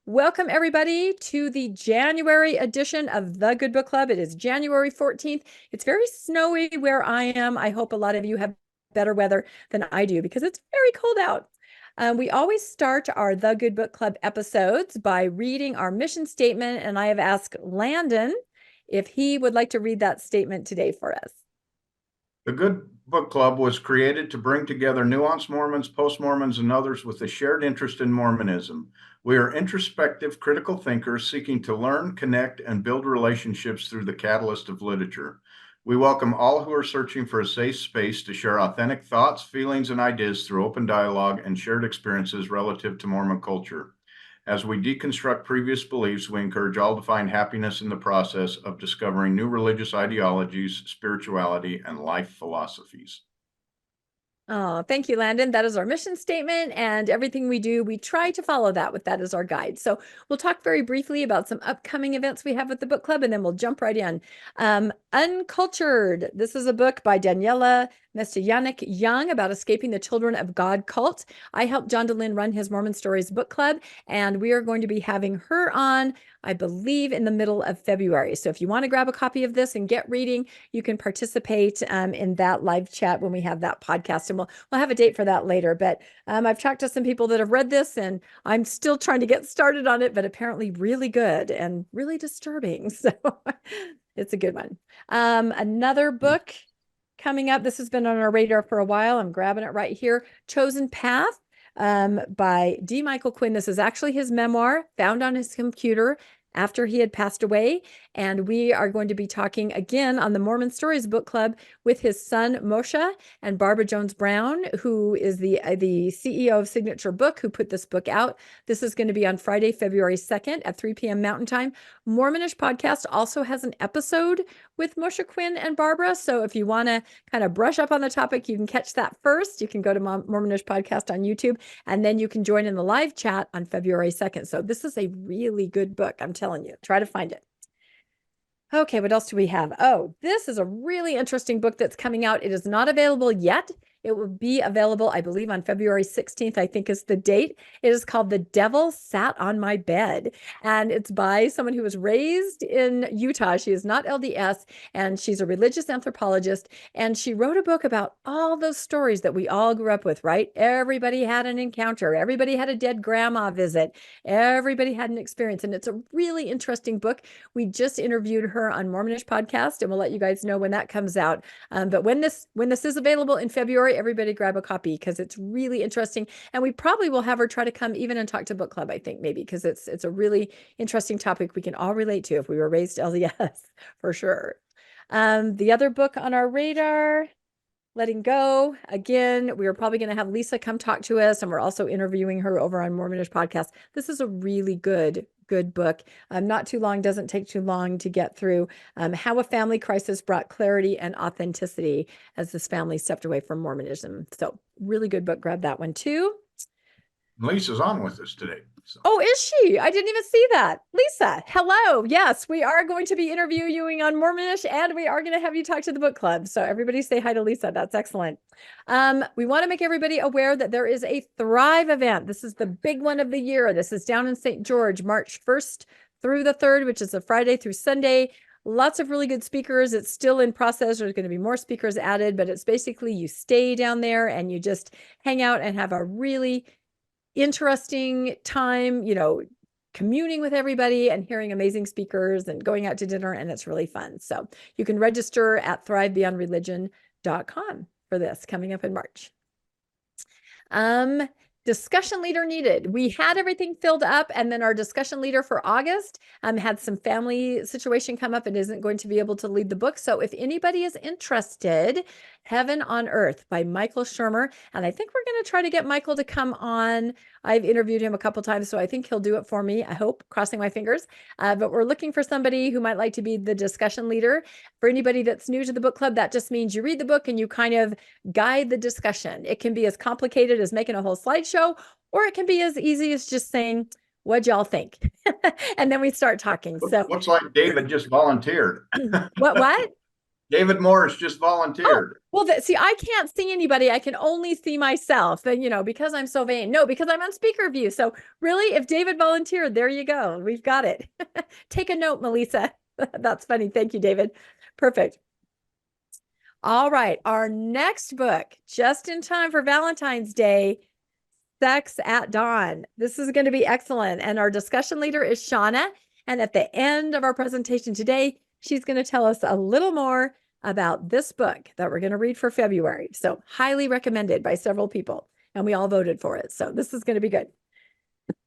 Welcome, everybody, to the January edition of the Good Book Club. It is January 14th. It's very snowy where I am. I hope a lot of you have better weather than I do because it's very cold out. We always start our The Good Book Club episodes by reading our mission statement, and I have asked Landon if he would like to read that statement today for us. The Good Book Club was created to bring together nuanced Mormons, post-Mormons, and others with a shared interest in Mormonism. We are introspective, critical thinkers seeking to learn, connect, and build relationships through the catalyst of literature. We welcome all who are searching for a safe space to share authentic thoughts, feelings, and ideas through open dialogue and shared experiences relative to Mormon culture. As we deconstruct previous beliefs, we encourage all to find happiness in the process of discovering new religious ideologies, spirituality, and life philosophies. Oh, thank you, Landon. That is our mission statement, and everything we do, we try to follow that with that as our guide. So we'll talk very briefly about some upcoming events we have with the book club, and then we'll jump right in. Uncultured. This is a book by Daniela Mestianik Young about escaping the Children of God cult. I helped John DeLynn run his Mormon Stories book club, and we are going to be having her on, I believe, in the middle of February. So if you want to grab a copy of this and get reading, you can participate in that live chat when we have that podcast, and we'll have a date for that later. But I've talked to some people that have read this, and I'm still trying to get started on it, but apparently really good and really disturbing. So it's a good one. Another book coming up. This has been on our radar for a while. I'm grabbing it right here. Chosen Path by D. Michael Quinn. This is actually his memoir found on his computer after he had passed away. And we are going to be talking again on the Mormon Stories book club with his son, Moshe, and Barbara Jones Brown, who is the CEO of Signature Book, who put this book out. This is going to be on Friday, February 2nd at 3 p.m. Mountain Time. Mormonish Podcast also has an episode with Moshe Quinn and Barbara. So if you want to kind of brush up on the topic, you can catch that first. You can go to Mormonish Podcast on YouTube, and then you can join in the live chat on February 2nd. So this is a really good book. I'm telling you, try to find it. Okay, what else do we have? Oh, this is a really interesting book that's coming out. It is not available yet. It will be available, I believe, on February 16th, I think is the date. It is called The Devil Sat on My Bed. And it's by someone who was raised in Utah. She is not LDS, and she's a religious anthropologist. And she wrote a book about all those stories that we all grew up with, right? Everybody had an encounter. Everybody had a dead grandma visit. Everybody had an experience. And it's a really interesting book. We just interviewed her on Mormonish Podcast, and we'll let you guys know when that comes out. But when this is available in February, everybody grab a copy because it's really interesting. And we probably will have her try to come even and talk to book club, I think, maybe, because it's a really interesting topic we can all relate to if we were raised LDS, for sure. The other book on our radar, Letting Go. Again, we are probably going to have Lisa come talk to us, and we're also interviewing her over on Mormonish Podcast. This is a really good book. Not too long, doesn't take too long to get through. How a family crisis brought clarity and authenticity as this family stepped away from Mormonism. So really good book. Grab that one too. Lisa's on with us today. So. Oh, is she? I didn't even see that. Lisa, hello. Yes, we are going to be interviewing you on Mormonish, and we are going to have you talk to the book club. So everybody say hi to Lisa. That's excellent. We want to make everybody aware that there is a Thrive event. This is the big one of the year. This is down in St. George, March 1st through the 3rd, which is a Friday through Sunday. Lots of really good speakers. It's still in process. There's going to be more speakers added, but it's basically you stay down there and you just hang out and have a really interesting time, communing with everybody and hearing amazing speakers and going out to dinner, and it's really fun. So you can register at thrivebeyondreligion.com for this coming up in March. Discussion leader needed. We had everything filled up, and then our discussion leader for August had some family situation come up and isn't going to be able to lead the book. So if anybody is interested, Heaven on Earth by Michael Shermer. And I think we're going to try to get Michael to come on. I've interviewed him a couple times, so I think he'll do it for me. I hope, crossing my fingers. But we're looking for somebody who might like to be the discussion leader. For anybody that's new to the book club, that just means you read the book and you kind of guide the discussion. It can be as complicated as making a whole slideshow, or it can be as easy as just saying, what'd y'all think? And then we start talking. So looks like David just volunteered. What? David Morris just Oh, volunteered. well, see, I can't see anybody. I can only see myself. And, because I'm so vain. No, because I'm on speaker view. So really, if David volunteered, there you go. We've got it. Take a note, Melissa. That's funny. Thank you, David. Perfect. All right. Our next book, just in time for Valentine's Day, Sex at Dawn. This is going to be excellent. And our discussion leader is Shauna. And at the end of our presentation today, she's going to tell us a little more about this book that we're going to read for February. So highly recommended by several people. And we all voted for it. So this is going to be good.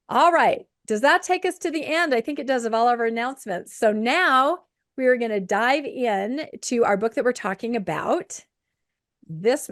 All right. Does that take us to the end? I think it does, of all of our announcements. So now we are going to dive in to our book that we're talking about.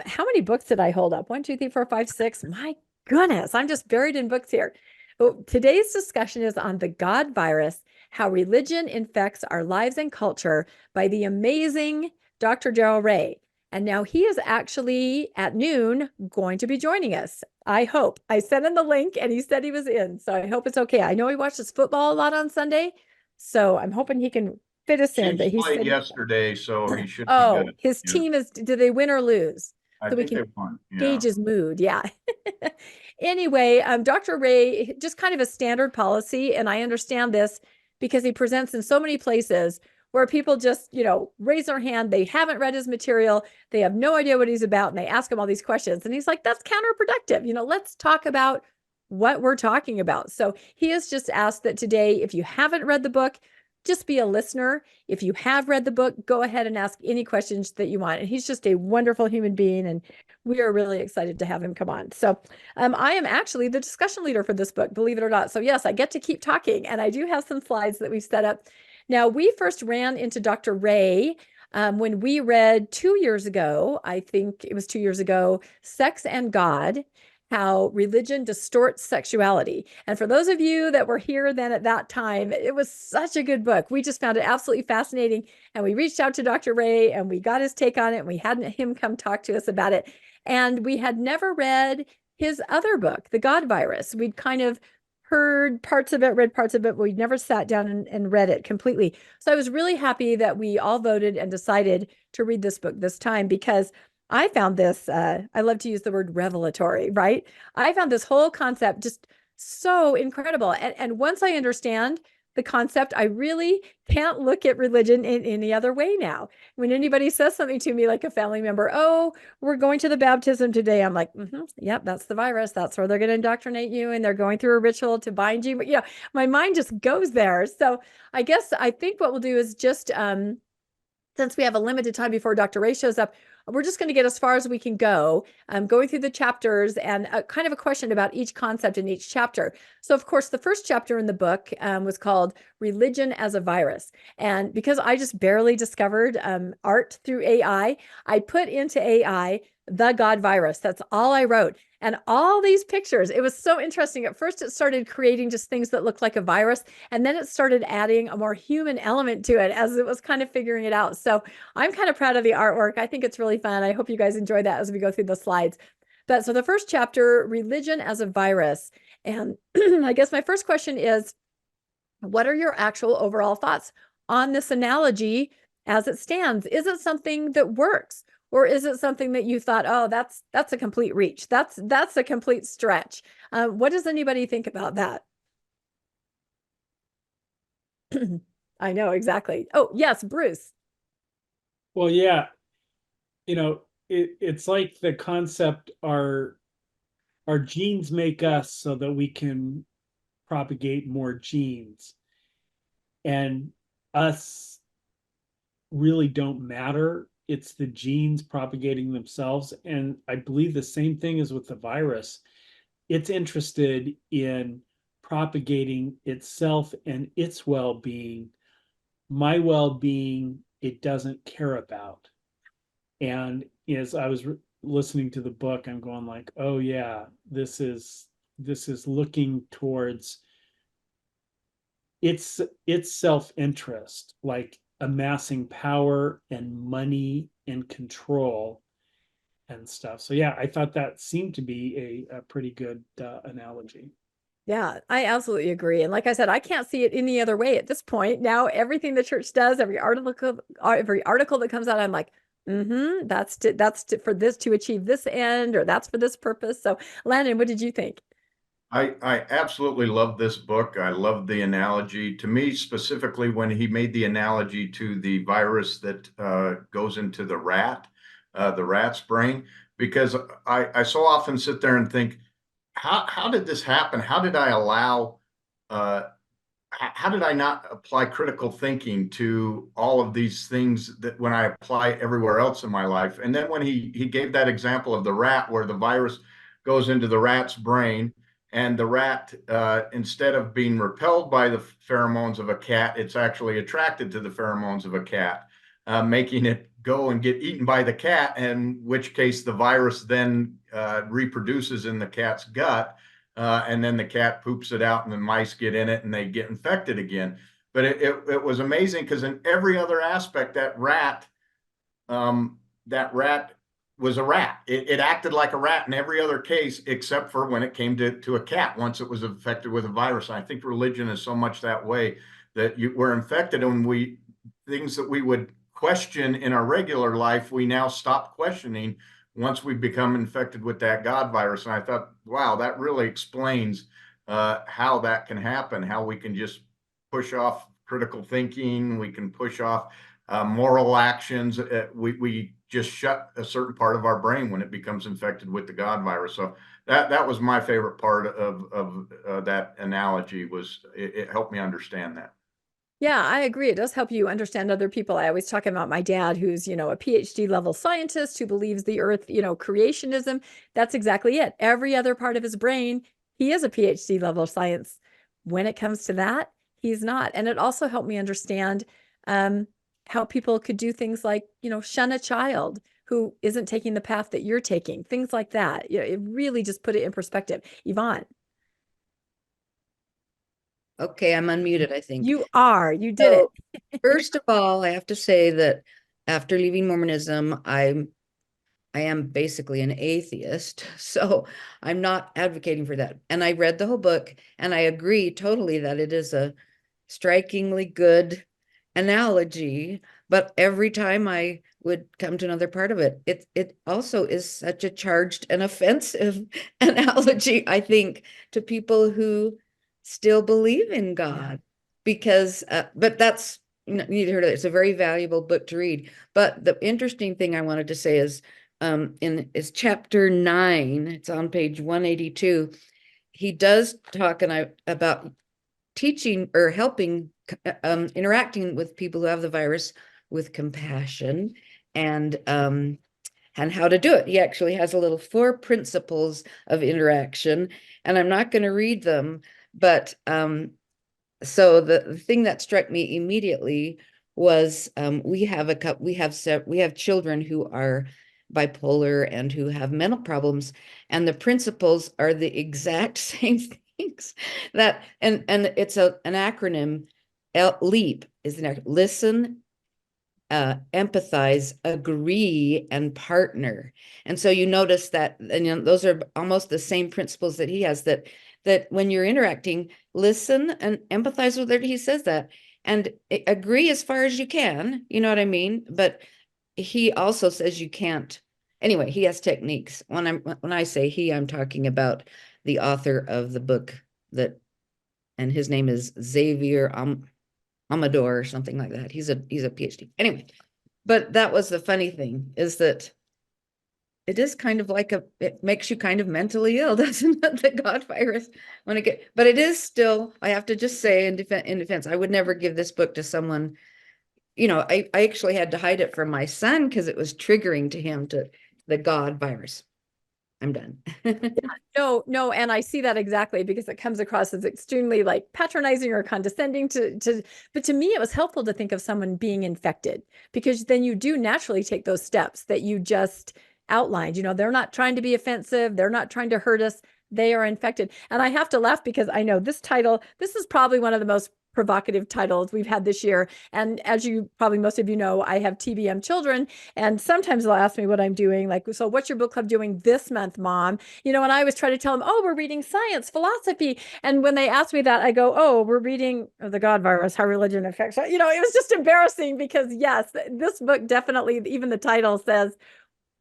How many books did I hold up? 1, 2, 3, 4, 5, 6. My goodness, I'm just buried in books here. But today's discussion is on The God Virus, How Religion Infects Our Lives and Culture by the amazing Dr. Darrel Ray. And now he is actually at noon going to be joining us. I hope. I sent him the link and he said he was in. So I hope it's okay. I know he watches football a lot on Sunday. So I'm hoping he can fit us in. But Chiefs he played said, yesterday, so he should be oh, good. his Yeah. team did they win or lose? I So we think they can won. Yeah. gauge his mood. Yeah. Anyway, Dr. Ray, just kind of a standard policy. And I understand this because he presents in so many places where people just, raise their hand. They haven't read his material. They have no idea what he's about. And they ask him all these questions. And he's like, that's counterproductive. Let's talk about what we're talking about. So he has just asked that today, if you haven't read the book, just be a listener. If you have read the book, go ahead and ask any questions that you want. And he's just a wonderful human being. And we are really excited to have him come on. So I am actually the discussion leader for this book, believe it or not. So yes, I get to keep talking. And I do have some slides that we've set up. Now, we first ran into Dr. Ray when we read 2 years ago, I think it was 2 years ago, Sex and God, How Religion Distorts Sexuality. And for those of you that were here then at that time, it was such a good book. We just found it absolutely fascinating. And we reached out to Dr. Ray and we got his take on it. And we had him come talk to us about it. And we had never read his other book, The God Virus. We'd kind of heard parts of it, read parts of it, but we'd never sat down and read it completely. So I was really happy that we all voted and decided to read this book this time because I found this, I love to use the word revelatory, right? I found this whole concept just so incredible. And once I understand the concept, I really can't look at religion in any other way now. When anybody says something to me, like a family member, oh, we're going to the baptism today, I'm like, yep, that's the virus. That's where they're going to indoctrinate you. And they're going through a ritual to bind you. But my mind just goes there. So I think what we'll do is just, since we have a limited time before Dr. Ray shows up, we're just going to get as far as we can go, going through the chapters and kind of a question about each concept in each chapter. So, of course, the first chapter in the book was called Religion as a Virus. And because I just barely discovered art through AI, I put into AI the God virus. That's all I wrote. And all these pictures, it was so interesting. At first, it started creating just things that looked like a virus. And then it started adding a more human element to it as it was kind of figuring it out. So I'm kind of proud of the artwork. I think it's really fun. I hope you guys enjoy that as we go through the slides. But so the first chapter, Religion as a Virus. And I guess my first question is, what are your actual overall thoughts on this analogy as it stands? Is it something that works? Or is it something that you thought, oh, that's a complete reach. That's a complete stretch. What does anybody think about that? I know, exactly. Oh, yes, Bruce. Well, yeah, it's like the concept our genes make us so that we can propagate more genes. And us really don't matter. It's the genes propagating themselves. And I believe the same thing is with the virus. It's interested in propagating itself and its well-being. My well-being, it doesn't care about. And as I was listening to the book, I'm going like, oh yeah, this is looking towards its self-interest, like amassing power and money and control and stuff. So yeah, I thought that seemed to be a pretty good analogy. Yeah, I absolutely agree. And like I said, I can't see it any other way at this point. Now, everything the church does, every article that comes out, I'm like, for this to achieve this end, or that's for this purpose. So, Landon, what did you think? I absolutely love this book. I love the analogy. To me, specifically, when he made the analogy to the virus that goes into the rat's brain, because I so often sit there and think, how did this happen? How did I allow uh, how did I not apply critical thinking to all of these things that when I apply everywhere else in my life? And then when he gave that example of the rat where the virus goes into the rat's brain and the rat, instead of being repelled by the pheromones of a cat, it's actually attracted to the pheromones of a cat, making it go and get eaten by the cat, in which case the virus then reproduces in the cat's gut, and then the cat poops it out and the mice get in it and they get infected again. But it was amazing because in every other aspect, that rat was a rat. It acted like a rat in every other case, except for when it came to a cat once it was infected with a virus. And I think religion is so much that way that we're infected, and things that we would question in our regular life, we now stop questioning once we become infected with that God virus. And I thought, wow, that really explains how that can happen, how we can just push off critical thinking, we can push off moral actions. We just shut a certain part of our brain when it becomes infected with the God virus. So that was my favorite part of that analogy. It helped me understand that. Yeah, I agree. It does help you understand other people. I always talk about my dad, who's, a PhD level scientist who believes the earth, creationism. That's exactly it. Every other part of his brain, he is a PhD level science. When it comes to that, he's not. And it also helped me understand how people could do things like, shun a child who isn't taking the path that you're taking, things like that. It really just put it in perspective. Yvonne. Okay, I'm unmuted, I think. You did it. First of all, I have to say that after leaving Mormonism, I am basically an atheist, so I'm not advocating for that. And I read the whole book, and I agree totally that it is a strikingly good analogy. But every time I would come to another part of it, it also is such a charged and offensive analogy, I think, to people who still believe in God. Because, but that's neither here nor there. It's a very valuable book to read. But the interesting thing I wanted to say is, is chapter 9. It's on page 182. He does talk about teaching or helping, interacting with people who have the virus with compassion and how to do it. He actually has a little 4 principles of interaction, and I'm not going to read them, but so the thing that struck me immediately was we have children who are bipolar and who have mental problems, and the principles are the exact same things that and it's an acronym. LEAP is an acronym: listen, empathize, agree, and partner. And so you notice that, and those are almost the same principles that he has, that when you're interacting, listen and empathize with it. He says that, and agree as far as you can, you know what I mean? But he also says you can't. Anyway, he has techniques. When I say he, I'm talking about the author of the book and his name is Xavier Amador or something like that. He's a PhD. Anyway, but that was the funny thing, is that it is kind of like it makes you kind of mentally ill, doesn't it? The God virus, but it is still, I have to just say in defense, I would never give this book to someone, I actually had to hide it from my son because it was triggering to him, to the God virus. I'm done. No, and I see that exactly, because it comes across as extremely like patronizing or condescending but to me it was helpful to think of someone being infected, because then you do naturally take those steps that you just outlined. They're not trying to be offensive, they're not trying to hurt us, they are infected. And I have to laugh because I know this title, this is probably one of the most provocative titles we've had this year. And as you probably most of you know, I have TBM children, and sometimes they'll ask me what I'm doing. Like, so what's your book club doing this month, Mom? You know, and I always try to tell them, oh, we're reading science, philosophy. And when they ask me that, I go, oh, we're reading The God Virus, How Religion Affects. You know, it was just embarrassing because yes, this book definitely, even the title says,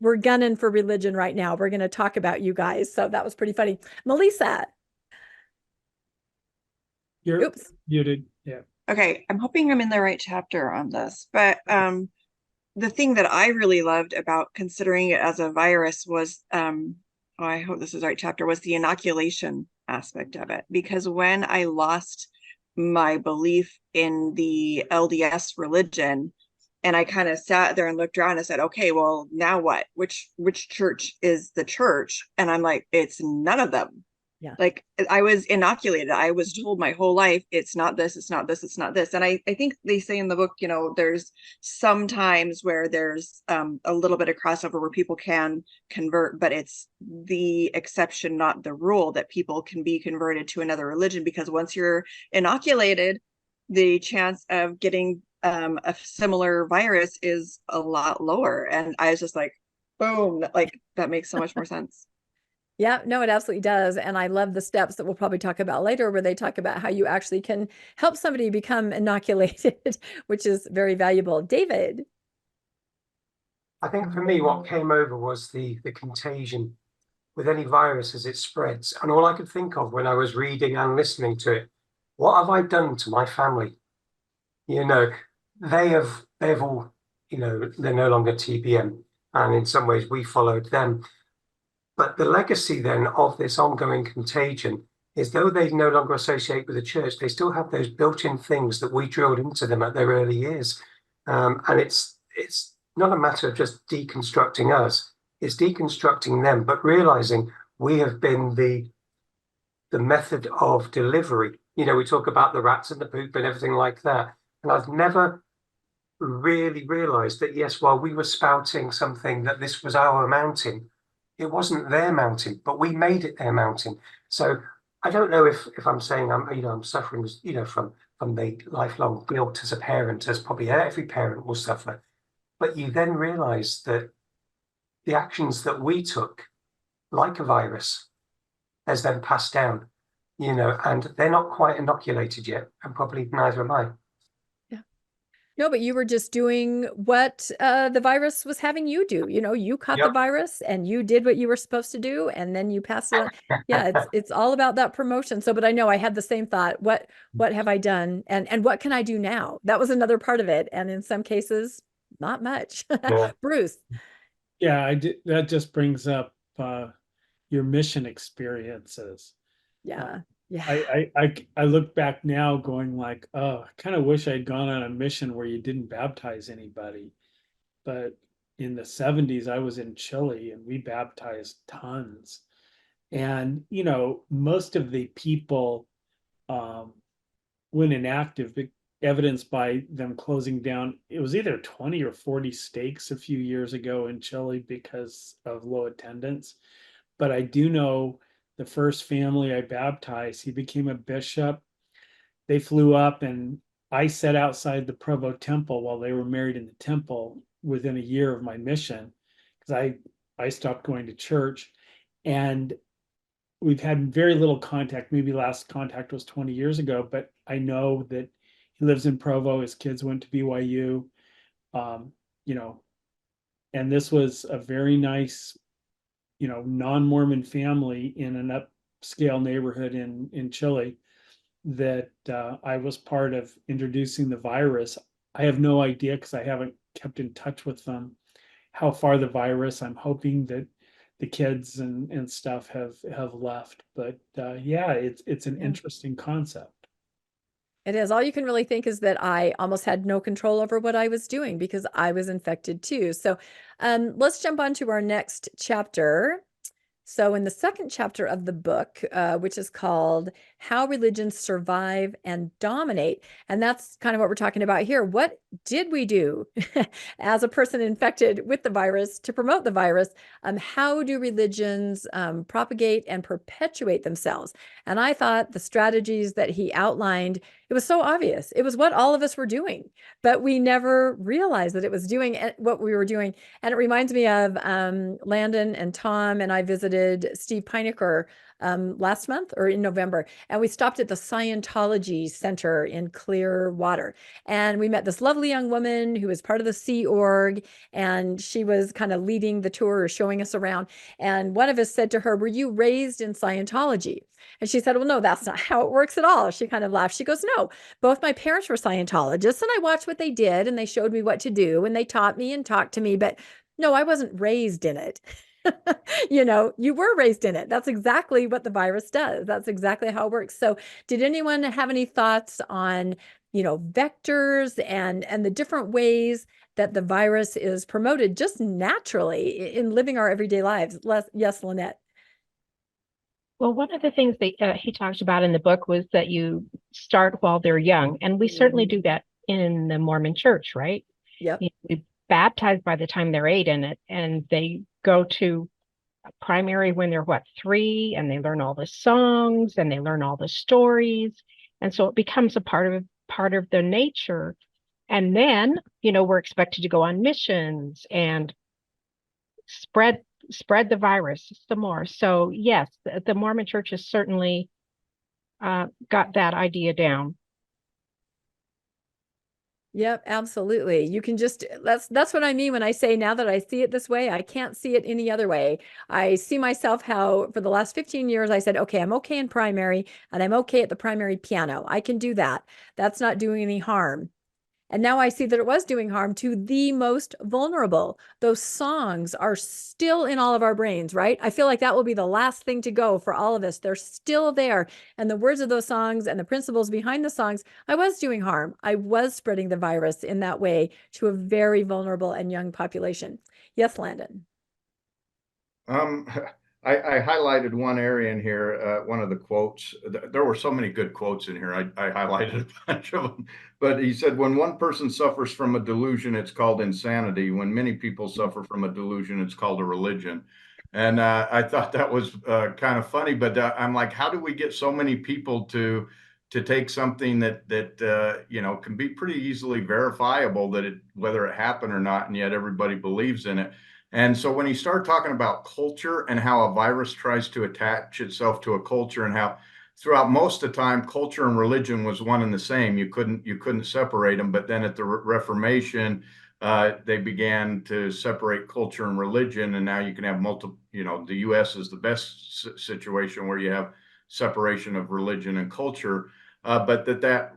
we're gunning for religion right now. We're going to talk about you guys. So that was pretty funny. Melissa. You're Oops. muted. Yeah. Okay, I'm hoping I'm in the right chapter on this, but the thing that I really loved about considering it as a virus was, oh, I hope this is the right chapter, was the inoculation aspect of it. Because when I lost my belief in the LDS religion, and I kind of sat there and looked around and said, okay, well, now what? Which church is the church? And I'm like, it's none of them. Yeah. Like I was inoculated. I was told my whole life, it's not this, it's not this, it's not this. And I think they say in the book, you know, there's some times where there's a little bit of crossover where people can convert, but it's the exception, not the rule, that people can be converted to another religion, because once you're inoculated, the chance of getting a similar virus is a lot lower. And I was just like, boom, like that makes so much more sense. Yeah, no, it absolutely does. And I love the steps that we'll probably talk about later, where they talk about how you actually can help somebody become inoculated, which is very valuable. David. I think for me, what came over was the contagion with any virus as it spreads. And all I could think of when I was reading and listening to it, what have I done to my family? You know, they've all, you know, they're no longer TBM. And in some ways we followed them. But the legacy then of this ongoing contagion is, though they no longer associate with the church, they still have those built-in things that we drilled into them at their early years. And it's not a matter of just deconstructing us, it's deconstructing them, but realizing we have been the method of delivery. You know, we talk about the rats and the poop and everything like that. And I've never really realized that, yes, while we were spouting something that this was our mountain, it wasn't their mountain, but we made it their mountain. So I don't know if I'm saying I'm suffering, you know, from the lifelong guilt as a parent, as probably every parent will suffer. But you then realize that the actions that we took, like a virus, has then passed down, you know, and they're not quite inoculated yet, and probably neither am I. No, but you were just doing what the virus was having you do. You know, you caught the virus and you did what you were supposed to do, and then you passed it on. Yeah, it's all about that promotion. So, but I know I had the same thought. What have I done, and what can I do now? That was another part of it, and in some cases, not much. Yeah. Bruce. Yeah, that just brings up your mission experiences. Yeah. Yeah. I look back now going like, oh, I kind of wish I'd gone on a mission where you didn't baptize anybody. But in the 70s, I was in Chile and we baptized tons. And, you know, most of the people went inactive, evidenced by them closing down. It was either 20 or 40 stakes a few years ago in Chile because of low attendance. But I do know the first family I baptized, he became a bishop. They flew up and I sat outside the Provo temple while they were married in the temple within a year of my mission, because I stopped going to church. And we've had very little contact. Maybe last contact was 20 years ago, but I know that he lives in Provo. His kids went to BYU, you know, and this was a very nice, you know, non-Mormon family in an upscale neighborhood in Chile that I was part of introducing the virus. I have no idea, because I haven't kept in touch with them, how far the virus, I'm hoping that the kids and stuff have left. But yeah, it's an interesting concept. It is. All you can really think is that I almost had no control over what I was doing because I was infected too. So let's jump on to our next chapter. So in the second chapter of the book, which is called How Religions Survive and Dominate, and that's kind of what we're talking about here. What did we do as a person infected with the virus to promote the virus? How do religions propagate and perpetuate themselves? And I thought the strategies that he outlined It was so obvious. It was what all of us were doing, but we never realized that it was doing what we were doing. And it reminds me of Landon and Tom and I visited Steve Pinecker last month or in November, and we stopped at the Scientology Center in Clearwater. And we met this lovely young woman who was part of the Sea Org, and she was kind of leading the tour or showing us around. And one of us said to her, "Were you raised in Scientology?" And she said, "Well, no, that's not how it works at all." She kind of laughed. She goes, "No, both my parents were Scientologists, and I watched what they did, and they showed me what to do, and they taught me and talked to me, but no, I wasn't raised in it." You know, you were raised in it. That's exactly what the virus does. That's exactly how it works. So did anyone have any thoughts on, vectors and the different ways that the virus is promoted just naturally in living our everyday lives? Yes, Lynette. Well, one of the things that he talked about in the book was that you start while they're young, and we certainly do that in the Mormon Church, right? Yep. We baptize by the time they're 8 in it, and they go to primary when they're 3, and they learn all the songs and they learn all the stories, and so it becomes a part of their nature. And then we're expected to go on missions and spread the virus some more. So yes, the Mormon Church has certainly got that idea down. Yep, absolutely. You can just, that's what I mean when I say, now that I see it this way, I can't see it any other way. I see myself how for the last 15 years, I said, okay, I'm okay in primary and I'm okay at the primary piano. I can do that. That's not doing any harm. And now I see that it was doing harm to the most vulnerable. Those songs are still in all of our brains, right? I feel like that will be the last thing to go for all of us. They're still there. And the words of those songs and the principles behind the songs, I was doing harm. I was spreading the virus in that way to a very vulnerable and young population. Yes, Landon. I highlighted one area in here, one of the quotes. There were so many good quotes in here. I highlighted a bunch of them. But he said, when one person suffers from a delusion, it's called insanity. When many people suffer from a delusion, it's called a religion. And I thought that was kind of funny. But I'm like, how do we get so many people to take something that can be pretty easily verifiable that whether it happened or not, and yet everybody believes in it? And so when you start talking about culture and how a virus tries to attach itself to a culture, and how throughout most of the time culture and religion was one and the same, you couldn't separate them. But then at the Reformation, they began to separate culture and religion, and now you can have multiple. The U.S. is the best situation where you have separation of religion and culture, but that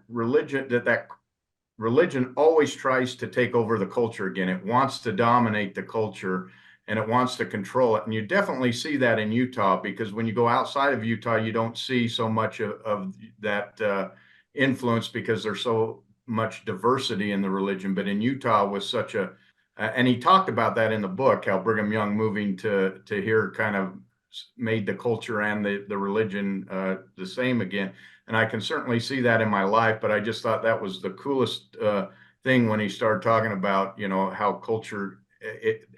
religion always tries to take over the culture again. It wants to dominate the culture and it wants to control it. And you definitely see that in Utah, because when you go outside of Utah, you don't see so much of that influence because there's so much diversity in the religion. But in Utah was such and he talked about that in the book, how Brigham Young moving to here kind of made the culture and the religion the same again. And I can certainly see that in my life, but I just thought that was the coolest thing when he started talking about, how culture,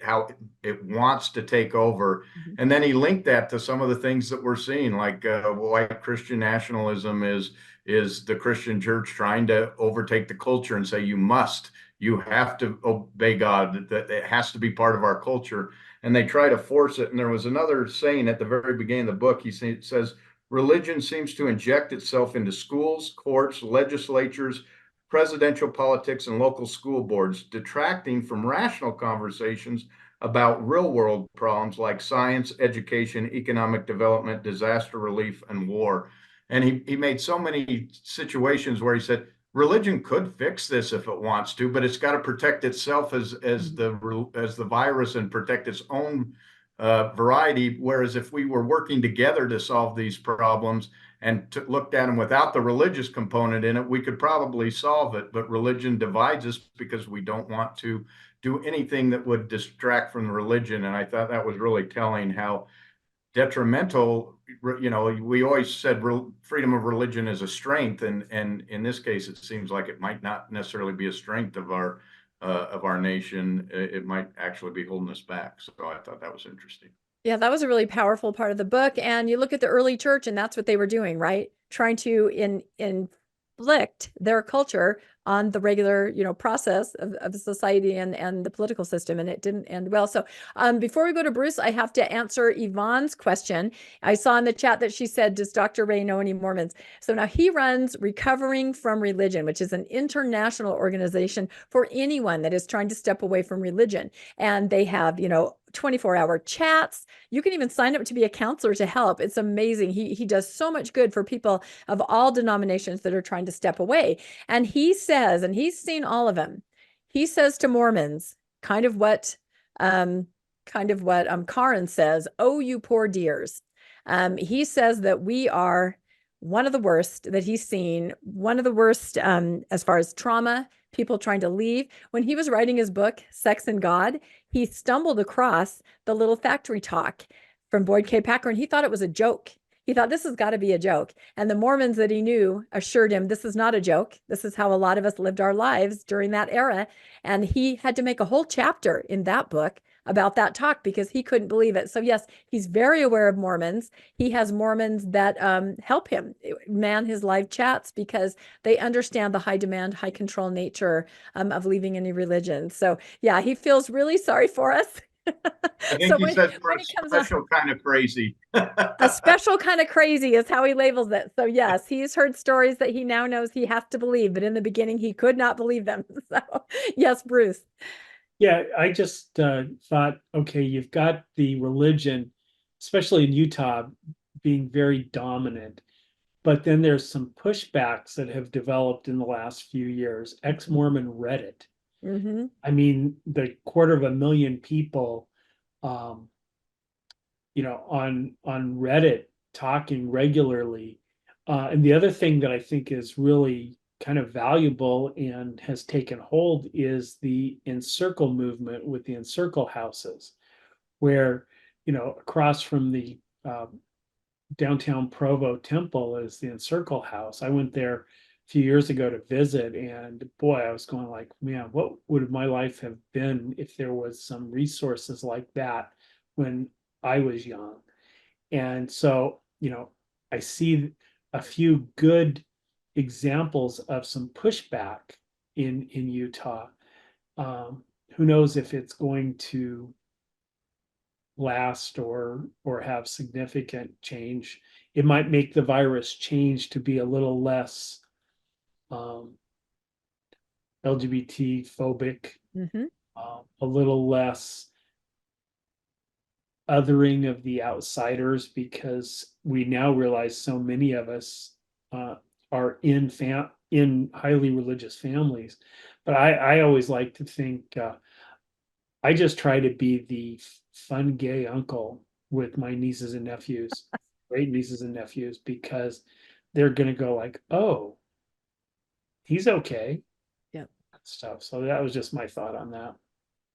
how it wants to take over. Mm-hmm. And then he linked that to some of the things that we're seeing, like white Christian nationalism is the Christian church trying to overtake the culture and say, you have to obey God, that it has to be part of our culture. And they try to force it. And there was another saying at the very beginning of the book. He says, religion seems to inject itself into schools, courts, legislatures, presidential politics, and local school boards, detracting from rational conversations about real-world problems like science, education, economic development, disaster relief, and war. And he made so many situations where he said, religion could fix this if it wants to, but it's got to protect itself as the virus and protect its own variety. Whereas if we were working together to solve these problems and looked at them without the religious component in it, we could probably solve it. But religion divides us because we don't want to do anything that would distract from religion. And I thought that was really telling how detrimental, we always said freedom of religion is a strength. And in this case, it seems like it might not necessarily be a strength of our nation. It might actually be holding us back. So I thought that was interesting. Yeah, that was a really powerful part of the book. And you look at the early church, and that's what they were doing, right? Trying to inflict their culture on the regular, process of society and the political system, and it didn't end well. So before we go to Bruce, I have to answer Yvonne's question. I saw in the chat that she said, does Dr. Ray know any Mormons? So now he runs Recovering from Religion, which is an international organization for anyone that is trying to step away from religion. And they have, 24-hour chats. You can even sign up to be a counselor to help. It's amazing. He does so much good for people of all denominations that are trying to step away. And he says, and he's seen all of them, he says to Mormons, kind of what Karin says, oh, you poor dears. He says that we are one of the worst that he's seen, one of the worst as far as trauma, people trying to leave. When he was writing his book, Sex and God, he stumbled across the little factory talk from Boyd K. Packer, and he thought it was a joke. He thought this has got to be a joke. And the Mormons that he knew assured him this is not a joke. This is how a lot of us lived our lives during that era. And he had to make a whole chapter in that book about that talk because he couldn't believe it. So yes, he's very aware of Mormons. He has Mormons that help him man his live chats because they understand the high demand, high control nature of leaving any religion. So yeah, he feels really sorry for us. I think he says we're a special kind of crazy. A special kind of crazy is how he labels it. So yes, he's heard stories that he now knows he has to believe, but in the beginning he could not believe them. So yes, Bruce. Yeah, I just thought, okay, you've got the religion, especially in Utah, being very dominant. But then there's some pushbacks that have developed in the last few years. Ex-Mormon Reddit. Mm-hmm. I mean, the 250,000 people, on Reddit talking regularly. And the other thing that I think is really kind of valuable and has taken hold is the Encircle movement with the Encircle houses, where, across from the downtown Provo temple is the Encircle house. I went there a few years ago to visit, and boy, I was going like, man, what would my life have been if there was some resources like that when I was young? And so, I see a few good examples of some pushback in Utah. Who knows if it's going to last or have significant change. It might make the virus change to be a little less LGBT phobic, Mm-hmm. A little less othering of the outsiders, because we now realize so many of us are in highly religious families. But I always like to think I just try to be the fun gay uncle with my nieces and nephews, great nieces and nephews, because they're gonna go like, oh, he's okay. Yeah. Stuff. So that was just my thought on that.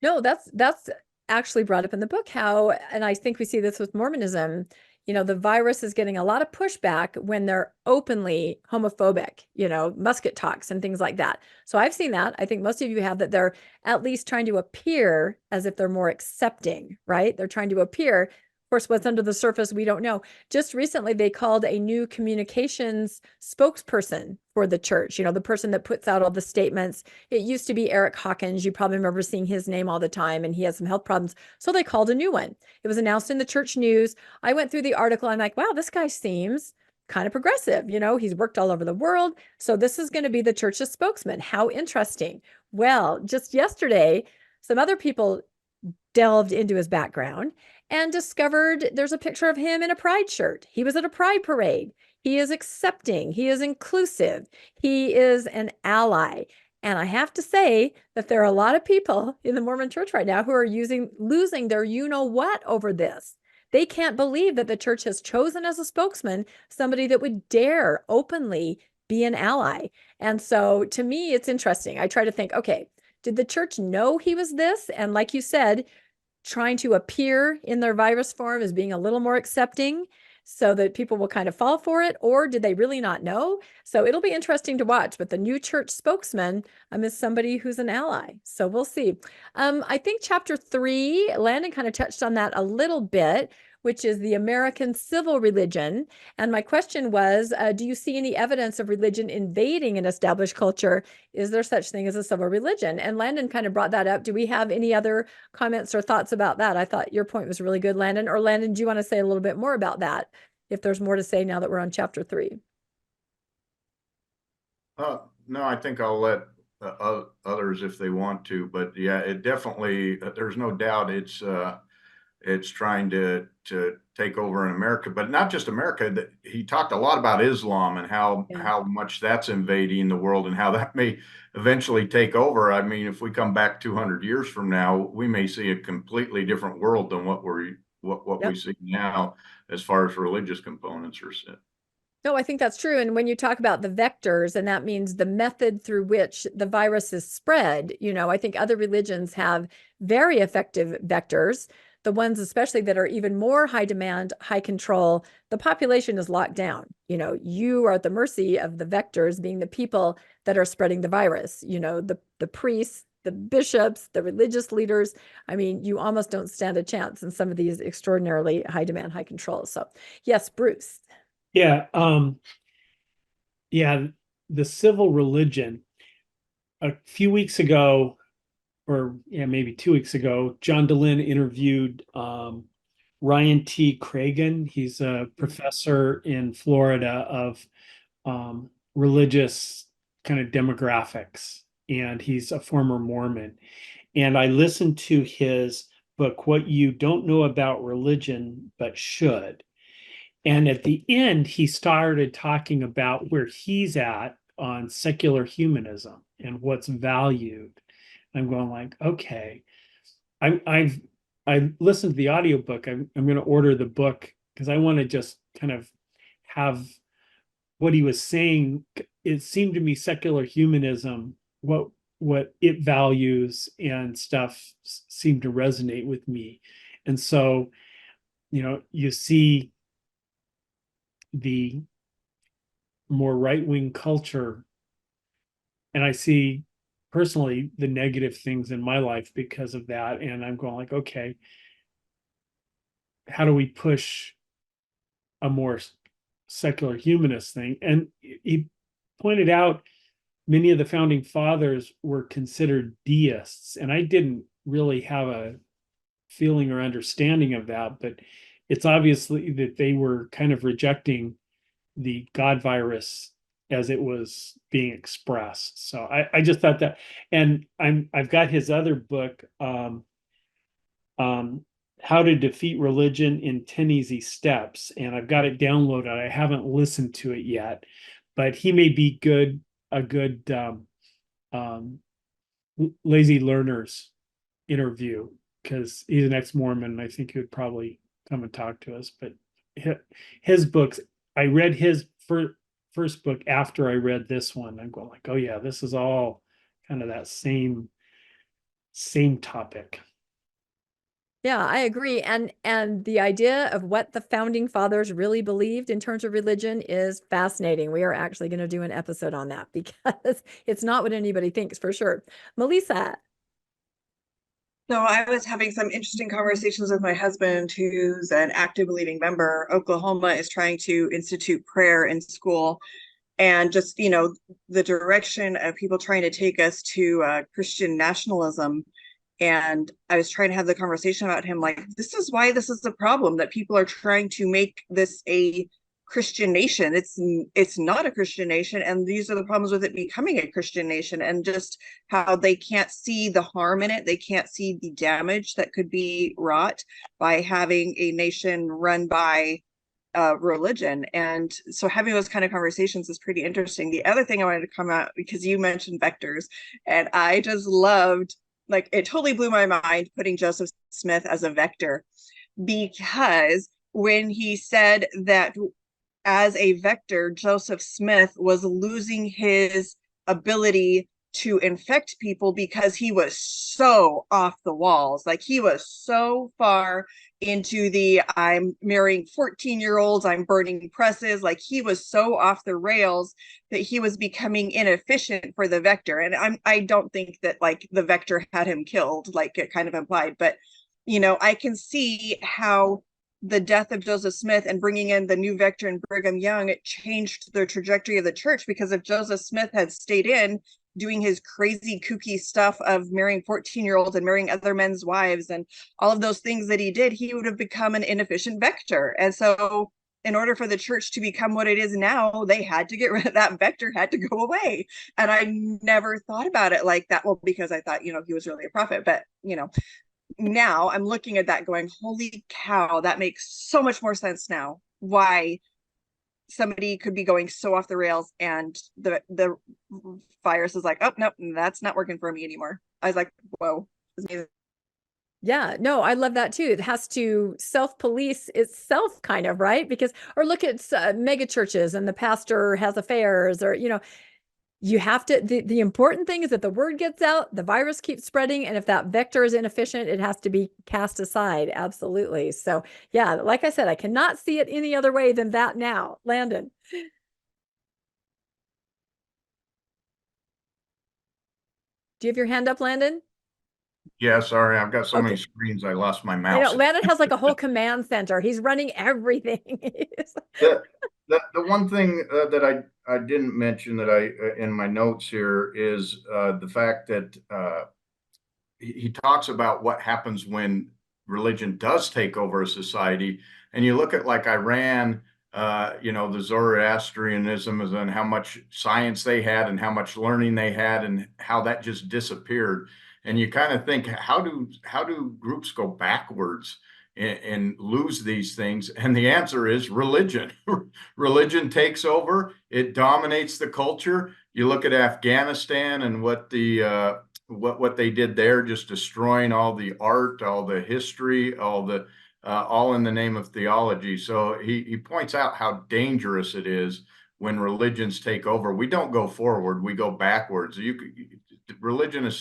No, that's actually brought up in the book how, and I think we see this with Mormonism, the virus is getting a lot of pushback when they're openly homophobic, musket talks and things like that. So I've seen that. I think most of you have that. They're at least trying to appear as if they're more accepting, right? They're trying to appear. Of course, what's under the surface, we don't know. Just recently, they called a new communications spokesperson for the church, the person that puts out all the statements. It used to be Eric Hawkins. You probably remember seeing his name all the time, and he has some health problems. So they called a new one. It was announced in the church news. I went through the article. I'm like, wow, this guy seems kind of progressive. He's worked all over the world. So this is going to be the church's spokesman. How interesting. Well, just yesterday, some other people delved into his background and discovered there's a picture of him in a pride shirt. He was at a pride parade. He is accepting. He is inclusive. He is an ally. And I have to say that there are a lot of people in the Mormon church right now who are losing their you-know-what over this. They can't believe that the church has chosen as a spokesman somebody that would dare openly be an ally. And so to me, it's interesting. I try to think, okay, did the church know he was this? And like you said, trying to appear in their virus form as being a little more accepting so that people will kind of fall for it? Or did they really not know? So it'll be interesting to watch. But the new church spokesman is somebody who's an ally. So we'll see. I think chapter 3, Landon kind of touched on that a little bit. which is the American civil religion. And my question was, do you see any evidence of religion invading an established culture? Is there such thing as a civil religion? And Landon kind of brought that up. Do we have any other comments or thoughts about that? I thought your point was really good, Landon. Or Landon, do you want to say a little bit more about that, if there's more to say now that we're on chapter 3? No, I think I'll let others if they want to, but yeah, it definitely, there's no doubt it's trying to take over in America, but not just America. He talked a lot about Islam and how much that's invading the world and how that may eventually take over. I mean, if we come back 200 years from now, we may see a completely different world than what we see now as far as religious components are set. No, I think that's true. And when you talk about the vectors, and that means the method through which the virus is spread, I think other religions have very effective vectors. The ones especially that are even more high demand, high control, the population is locked down. You are at the mercy of the vectors, being the people that are spreading the virus, the priests, the bishops, the religious leaders. I mean, you almost don't stand a chance in some of these extraordinarily high demand, high control. So yes, Bruce. Yeah. The civil religion. A few weeks ago, or maybe 2 weeks ago, John DeLynn interviewed Ryan T. Cragen. He's a professor in Florida of religious kind of demographics, and he's a former Mormon. And I listened to his book, What You Don't Know About Religion But Should. And at the end, he started talking about where he's at on secular humanism and what's valued. I'm going like, okay, I listened to the audiobook. I'm going to order the book because I want to just kind of have what he was saying. It seemed to me secular humanism, what it values and stuff seemed to resonate with me. And so, you see the more right-wing culture, and I see personally the negative things in my life because of that, and I'm going like, okay, how do we push a more secular humanist thing? And he pointed out many of the founding fathers were considered deists, and I didn't really have a feeling or understanding of that, but it's obviously that they were kind of rejecting the God virus as it was being expressed. So I just thought that, and I've got his other book, How to Defeat Religion in 10 Easy Steps, and I've got it downloaded. I haven't listened to it yet, but he may be a good lazy learners interview, because he's an ex-Mormon, and I think he would probably come and talk to us. But his books, I read his first book after I read this one. I'm going like, oh yeah, this is all kind of that same topic. Yeah, I agree. And the idea of what the founding fathers really believed in terms of religion is fascinating. We are actually going to do an episode on that because it's not what anybody thinks, for sure. Melissa. So I was having some interesting conversations with my husband, who's an active believing member. Oklahoma is trying to institute prayer in school, and just, the direction of people trying to take us to Christian nationalism. And I was trying to have the conversation about him, like, this is why this is the problem, that people are trying to make this a Christian nation. It's not a Christian nation, and these are the problems with it becoming a Christian nation, and just how they can't see the harm in it. They can't see the damage that could be wrought by having a nation run by religion. And so having those kind of conversations is pretty interesting. The other thing I wanted to come out, because you mentioned vectors, and I just loved, like, it totally blew my mind putting Joseph Smith as a vector, because when he said that as a vector, Joseph Smith was losing his ability to infect people because he was so off the walls. Like, he was so far into the I'm marrying 14-year-olds, I'm burning presses. Like, he was so off the rails that he was becoming inefficient for the vector. And I don't think that, like, the vector had him killed, like it kind of implied, but I can see how the death of Joseph Smith and bringing in the new vector and Brigham Young, it changed the trajectory of the church, because if Joseph Smith had stayed in doing his crazy kooky stuff of marrying 14-year-olds and marrying other men's wives and all of those things that he did, he would have become an inefficient vector. And so in order for the church to become what it is now, they had to get rid of that vector, had to go away. And I never thought about it like that. Well, because I thought, he was really a prophet, but now I'm looking at that going, holy cow, that makes so much more sense now. Why somebody could be going so off the rails, and the virus is like, oh, nope, that's not working for me anymore. I was like, whoa. Yeah, no, I love that too. It has to self-police itself, kind of, right? Because, or look at mega churches and the pastor has affairs, or, you have to, the important thing is that the word gets out, the virus keeps spreading. And if that vector is inefficient, it has to be cast aside. Absolutely. So yeah, like I said, I cannot see it any other way than that now. Landon. Do you have your hand up, Landon? Yeah, sorry, I've got so Okay. many screens, I lost my I mouse. know Landon has like a whole command center. He's running everything. The one thing that I didn't mention that I in my notes here is the fact that he talks about what happens when religion does take over a society. And you look at like Iran, the Zoroastrianism, and how much science they had and how much learning they had and how that just disappeared. And you kind of think, how do groups go backwards and lose these things? And the answer is religion. Religion takes over. It dominates the culture. You look at Afghanistan and what they did there, just destroying all the art, all the history, all in the name of theology. So he points out how dangerous it is when religions take over. We don't go forward, we go backwards. Religion has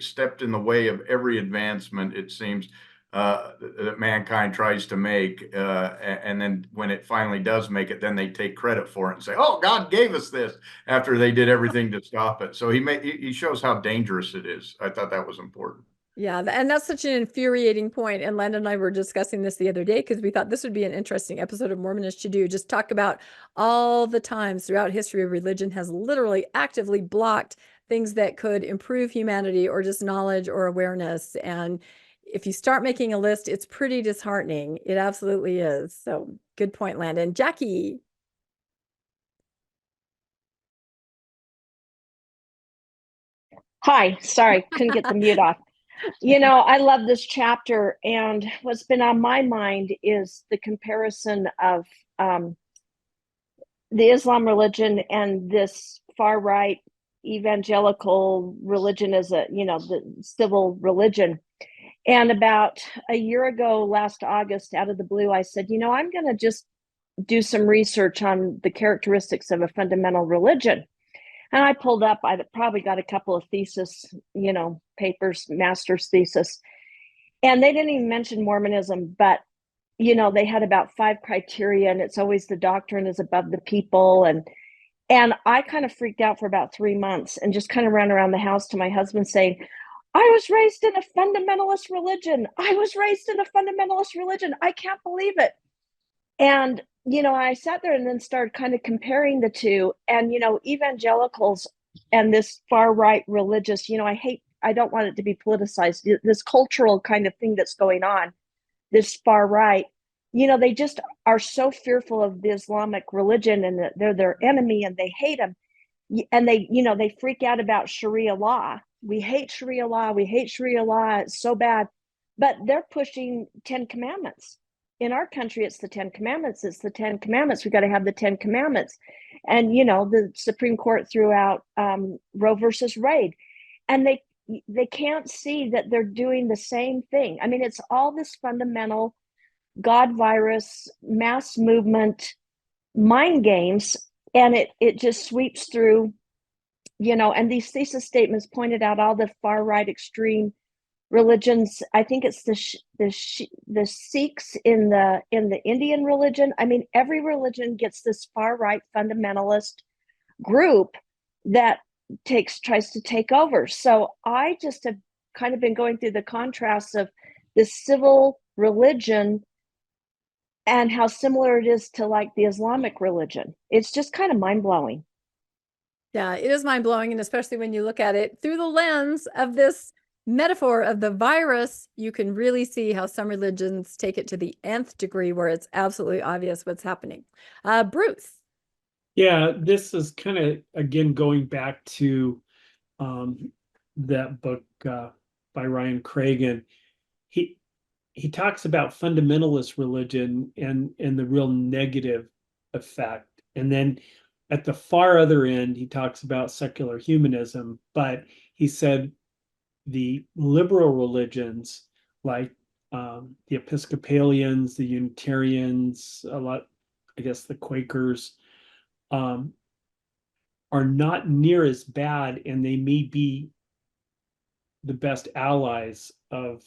stepped in the way of every advancement, it seems, that mankind tries to make. And then when it finally does make it, then they take credit for it and say, oh, God gave us this, after they did everything to stop it. So he shows how dangerous it is. I thought that was important. Yeah, and that's such an infuriating point. And Landon and I were discussing this the other day because we thought this would be an interesting episode of Mormonish to do. Just talk about all the times throughout history religion has literally actively blocked things that could improve humanity or just knowledge or awareness. And if you start making a list, it's pretty disheartening. It absolutely is. So good point, Landon. Jackie. Hi, sorry, couldn't get the mute off. I love this chapter, and what's been on my mind is the comparison of the Islam religion and this far right evangelical religion as the civil religion. And about a year ago, last August, out of the blue, I said, I'm going to just do some research on the characteristics of a fundamental religion. And I pulled up, I probably got a couple of thesis, papers, master's thesis. And they didn't even mention Mormonism, but, they had about 5 criteria, and it's always the doctrine is above the people. And I kind of freaked out for about 3 months and just kind of ran around the house to my husband saying, I was raised in a fundamentalist religion. I was raised in a fundamentalist religion. I can't believe it. And I sat there and then started kind of comparing the two. And, evangelicals and this far right religious, I don't want it to be politicized, this cultural kind of thing that's going on, this far right, they just are so fearful of the Islamic religion and that they're their enemy and they hate them. And they freak out about Sharia law. We hate Sharia law. We hate Sharia law. It's so bad. But they're pushing 10 commandments. In our country, it's the 10 commandments. It's the 10 commandments. We got to have the 10 commandments. And, the Supreme Court threw out Roe versus Wade. And they can't see that they're doing the same thing. I mean, it's all this fundamental God virus, mass movement, mind games. And it just sweeps through, and these thesis statements pointed out all the far right extreme religions. I think it's the Sikhs in the Indian religion. I mean, every religion gets this far right fundamentalist group that tries to take over. So I just have kind of been going through the contrasts of this civil religion and how similar it is to like the Islamic religion. It's just kind of mind-blowing. Yeah, it is mind-blowing, and especially when you look at it through the lens of this metaphor of the virus, you can really see how some religions take it to the nth degree where it's absolutely obvious what's happening. Bruce. Yeah, this is kind of, again, going back to that book by Ryan Cragen. He talks about fundamentalist religion and the real negative effect. And then at the far other end, he talks about secular humanism, but he said the liberal religions like the Episcopalians, the Unitarians, a lot, I guess the Quakers, are not near as bad, and they may be the best allies of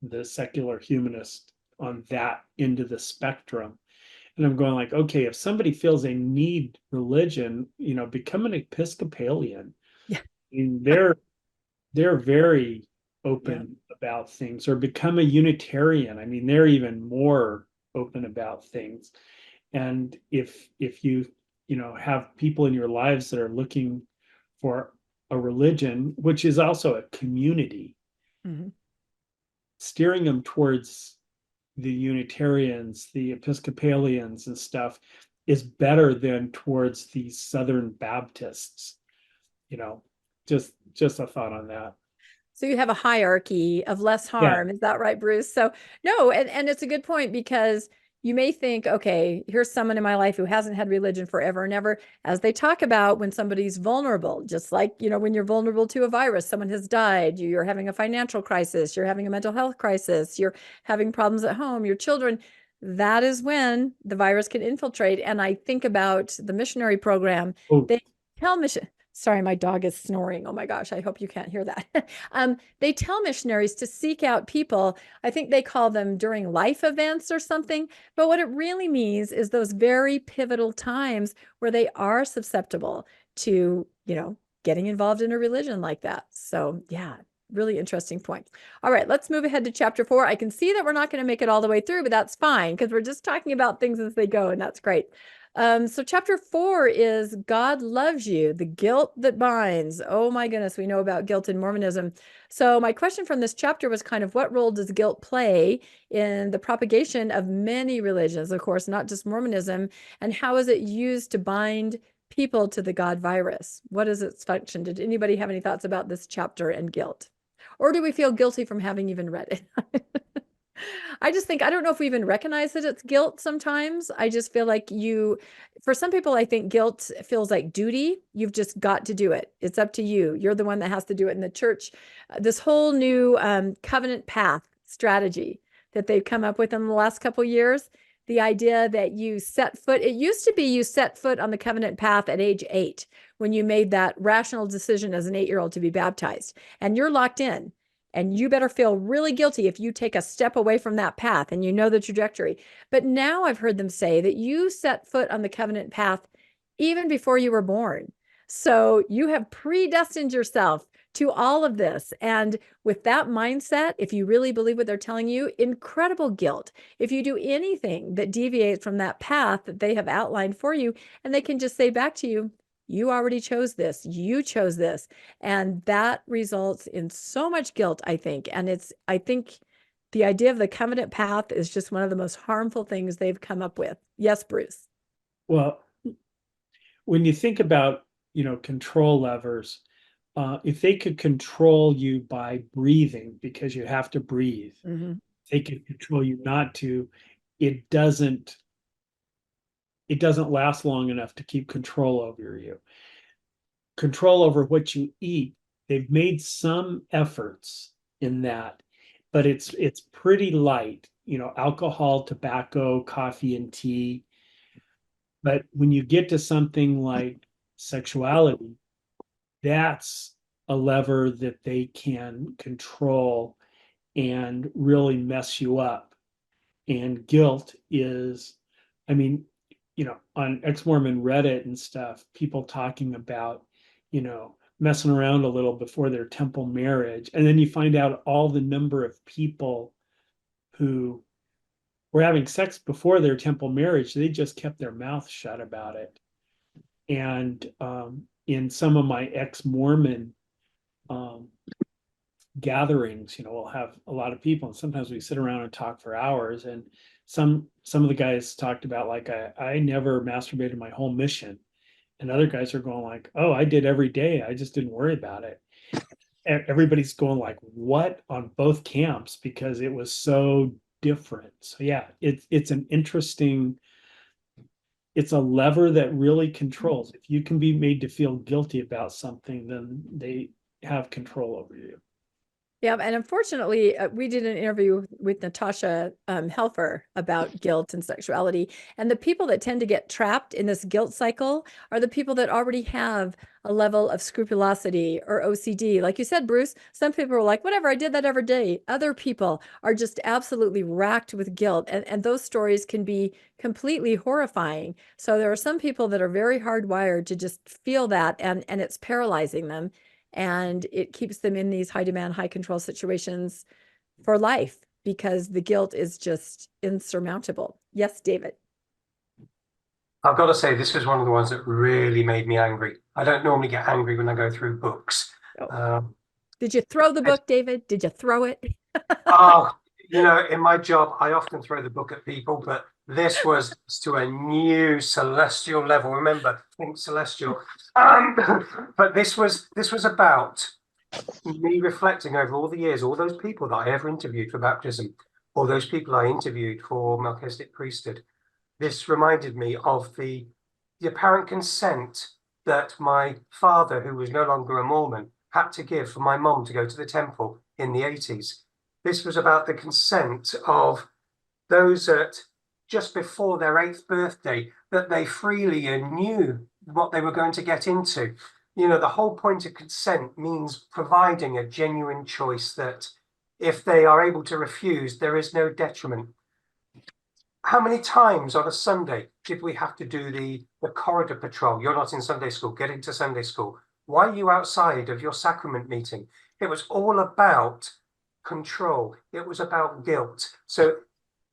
the secular humanist on that end of the spectrum. And I'm going like, okay, if somebody feels they need religion, become an Episcopalian. Yeah. And they're very open about things, or become a Unitarian. I mean, they're even more open about things. And if you have people in your lives that are looking for a religion, which is also a community, steering them towards the Unitarians, the Episcopalians and stuff is better than towards the Southern Baptists. Just a thought on that. So you have a hierarchy of less harm. Is that right, Bruce? So no, and it's a good point, because you may think, okay, here's someone in my life who hasn't had religion forever and ever, as they talk about when somebody's vulnerable, just like, when you're vulnerable to a virus, someone has died, you're having a financial crisis, you're having a mental health crisis, you're having problems at home, your children, that is when the virus can infiltrate. And I think about the missionary program. They tell Sorry, my dog is snoring. Oh my gosh, I hope you can't hear that. They tell missionaries to seek out people. I think they call them during life events or something. But what it really means is those very pivotal times where they are susceptible to, getting involved in a religion like that. So yeah, really interesting point. All right, let's move ahead to chapter 4. I can see that we're not going to make it all the way through, but that's fine, because we're just talking about things as they go, and that's great. So chapter 4 is God loves you, the guilt that binds. Oh my goodness, we know about guilt in Mormonism. So my question from this chapter was kind of, what role does guilt play in the propagation of many religions, of course, not just Mormonism, and how is it used to bind people to the God virus? What is its function? Did anybody have any thoughts about this chapter and guilt? Or do we feel guilty from having even read it? I just think, I don't know if we even recognize that it's guilt sometimes. I just feel like for some people, I think guilt feels like duty. You've just got to do it. It's up to you. You're the one that has to do it in the church. This whole new covenant path strategy that they've come up with in the last couple of years, the idea that you set foot, it used to be you set foot on the covenant path at age 8, when you made that rational decision as an 8-year-old to be baptized, and you're locked in. And you better feel really guilty if you take a step away from that path and you know the trajectory. But now I've heard them say that you set foot on the covenant path even before you were born. So you have predestined yourself to all of this. And with that mindset, if you really believe what they're telling you, incredible guilt if you do anything that deviates from that path that they have outlined for you. And they can just say back to you, you already chose this. You chose this. And that results in so much guilt, I think. And I think the idea of the covenant path is just one of the most harmful things they've come up with. Yes, Bruce. Well, when you think about, control levers, if they could control you by breathing, because you have to breathe, they could control you not to, it doesn't last long enough to keep control over you. Control over what you eat, they've made some efforts in that, but it's pretty light, alcohol, tobacco, coffee, and tea. But when you get to something like sexuality, that's a lever that they can control and really mess you up. And guilt is, I mean, on ex-Mormon Reddit and stuff, people talking about, messing around a little before their temple marriage. And then you find out all the number of people who were having sex before their temple marriage, they just kept their mouth shut about it. And in some of my ex-Mormon gatherings, we'll have a lot of people, and sometimes we sit around and talk for hours. And some of the guys talked about, like, I never masturbated my whole mission, and other guys are going like, oh, I did every day, I just didn't worry about it. Everybody's going like, what, on both camps, because it was so different. So yeah, it's an interesting, it's a lever that really controls. If you can be made to feel guilty about something, then they have control over you. Yeah, and unfortunately, we did an interview with Natasha Helfer about guilt and sexuality. And the people that tend to get trapped in this guilt cycle are the people that already have a level of scrupulosity or OCD. Like you said, Bruce, some people are like, whatever, I did that every day. Other people are just absolutely racked with guilt. And those stories can be completely horrifying. So there are some people that are very hardwired to just feel that, and it's paralyzing them. And it keeps them in these high demand, high control situations for life because the guilt is just insurmountable. Yes, David. I've got to say, this is one of the ones that really made me angry. I don't normally get angry when I go through books. Oh. Did you throw the book, David? Did you throw it? In my job, I often throw the book at people, but this was to a new celestial level. Remember, think celestial. But this was about me reflecting over all the years, all those people that I ever interviewed for baptism, all those people I interviewed for Melchizedek priesthood. This reminded me of the apparent consent that my father, who was no longer a Mormon, had to give for my mom to go to the temple in the 80s. This was about the consent of those that just before their 8th birthday, that they freely knew what they were going to get into. The whole point of consent means providing a genuine choice that if they are able to refuse, there is no detriment. How many times on a Sunday did we have to do the corridor patrol? You're not in Sunday school, get into Sunday school. Why are you outside of your sacrament meeting? It was all about control. It was about guilt. So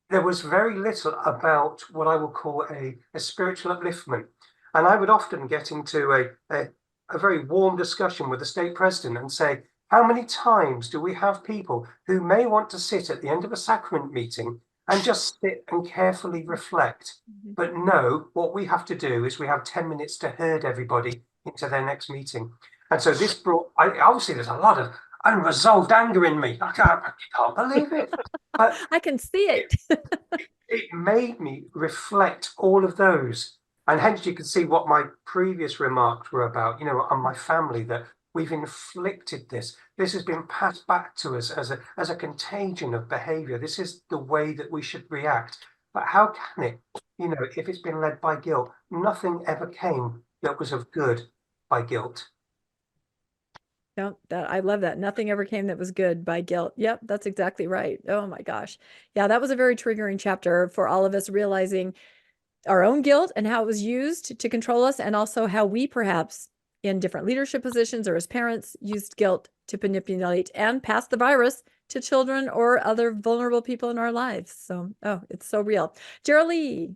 there was very little about what I would call a spiritual upliftment. And I would often get into a very warm discussion with the state president and say, how many times do we have people who may want to sit at the end of a sacrament meeting and just sit and carefully reflect? But no, what we have to do is we have 10 minutes to herd everybody into their next meeting. And so this brought, obviously there's a lot of unresolved anger in me. I can't believe it. But I can see it. it made me reflect all of those. And hence you can see what my previous remarks were about, on my family, that we've inflicted this. This has been passed back to us as a contagion of behavior. This is the way that we should react. But how can it, if it's been led by guilt? Nothing ever came that was of good by guilt. No, I love that. Nothing ever came that was good by guilt. Yep, that's exactly right. Oh my gosh. Yeah, that was a very triggering chapter for all of us, realizing our own guilt and how it was used to control us, and also how we perhaps in different leadership positions or as parents used guilt to manipulate and pass the virus to children or other vulnerable people in our lives. So, it's so real. Darrel Ray.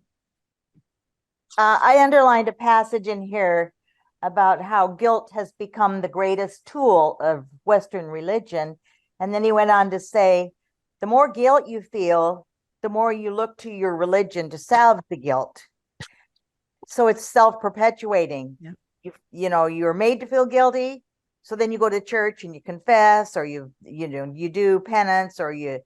I underlined a passage in here about how guilt has become the greatest tool of Western religion. And then he went on to say, the more guilt you feel, the more you look to your religion to salve the guilt. So it's self-perpetuating. Yeah. You're made to feel guilty. So then you go to church and you confess, or you do penance, or you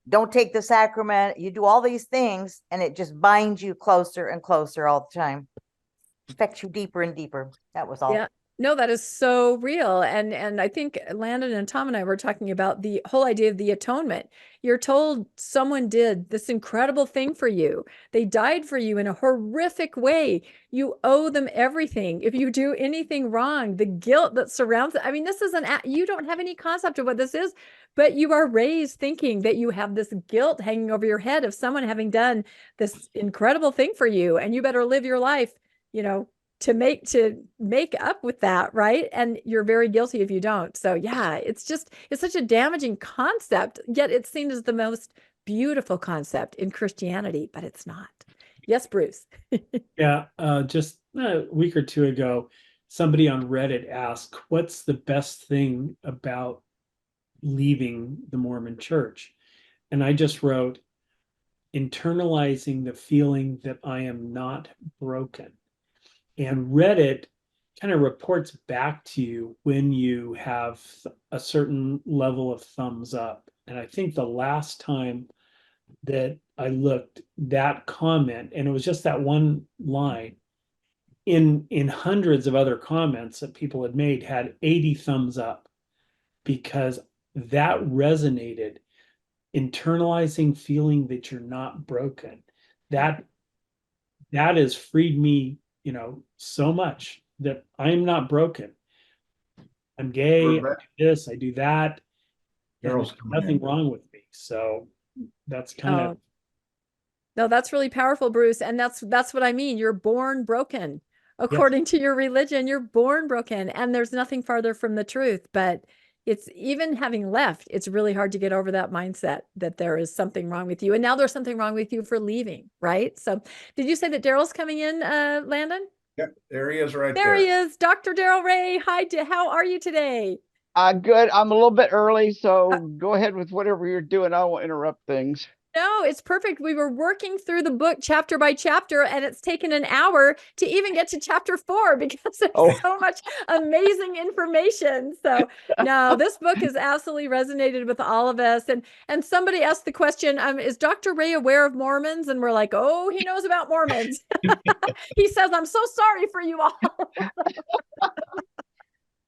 don't take the sacrament. You do all these things, and it just binds you closer and closer all the time. Affects you deeper and deeper. That was all. Yeah. No, that is so real. And I think Landon and Tom and I were talking about the whole idea of the atonement. You're told someone did this incredible thing for you. They died for you in a horrific way. You owe them everything. If you do anything wrong, the guilt that surrounds it. I mean, this is you don't have any concept of what this is, but you are raised thinking that you have this guilt hanging over your head of someone having done this incredible thing for you. And you better live your life, to make up with that, right? And you're very guilty if you don't. So yeah, it's such a damaging concept, yet it's seen as the most beautiful concept in Christianity, but it's not. Yes, Bruce. Yeah, just a week or two ago, somebody on Reddit asked, what's the best thing about leaving the Mormon church? And I just wrote, internalizing the feeling that I am not broken. And Reddit kind of reports back to you when you have a certain level of thumbs up. And I think the last time that I looked, that comment, and it was just that one line, in hundreds of other comments that people had made, had 80 thumbs up, because that resonated. Internalizing feeling that you're not broken, that has freed me, so much, that I'm not broken. I'm gay, I do this, I do that, and Darrel's there's coming nothing in. wrong with me. So that's kind of, No, that's really powerful, Bruce. And that's what I mean. You're born broken. According to your religion, you're born broken. And there's nothing farther from the truth. But it's, even having left, it's really hard to get over that mindset that there is something wrong with you. And now there's something wrong with you for leaving, right? So did you say that Darrel's coming in, Landon? Yeah, there he is right there. There he is, Dr. Darrel Ray. Hi, how are you today? Good. I'm a little bit early, so go ahead with whatever you're doing. I won't interrupt things. No, it's perfect. We were working through the book chapter by chapter, and it's taken an hour to even get to chapter 4 because there's so much amazing information. So no, this book has absolutely resonated with all of us. And somebody asked the question, is Dr. Ray aware of Mormons? And we're like, oh, he knows about Mormons. He says, I'm so sorry for you all.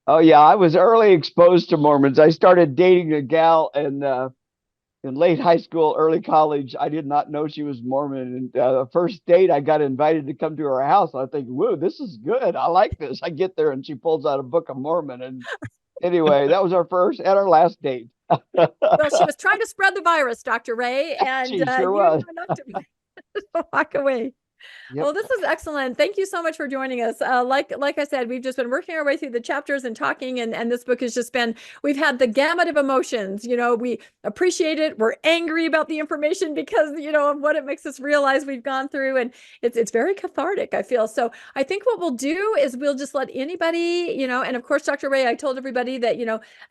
Oh yeah, I was early exposed to Mormons. I started dating a gal in late high school, early college. I did not know she was Mormon. And the first date, I got invited to come to her house. I think, whoa, this is good. I like this. I get there and she pulls out a Book of Mormon. And anyway, that was our first and our last date. Well, she was trying to spread the virus, Dr. Ray, and She sure was. You enough to walk away. Yep. Well, this is excellent. Thank you so much for joining us. Like I said, we've just been working our way through the chapters and talking, and this book has just been, we've had the gamut of emotions. We appreciate it. We're angry about the information because, of what it makes us realize we've gone through, and it's very cathartic, I feel. So I think what we'll do is we'll just let anybody, and of course, Dr. Ray, I told everybody that,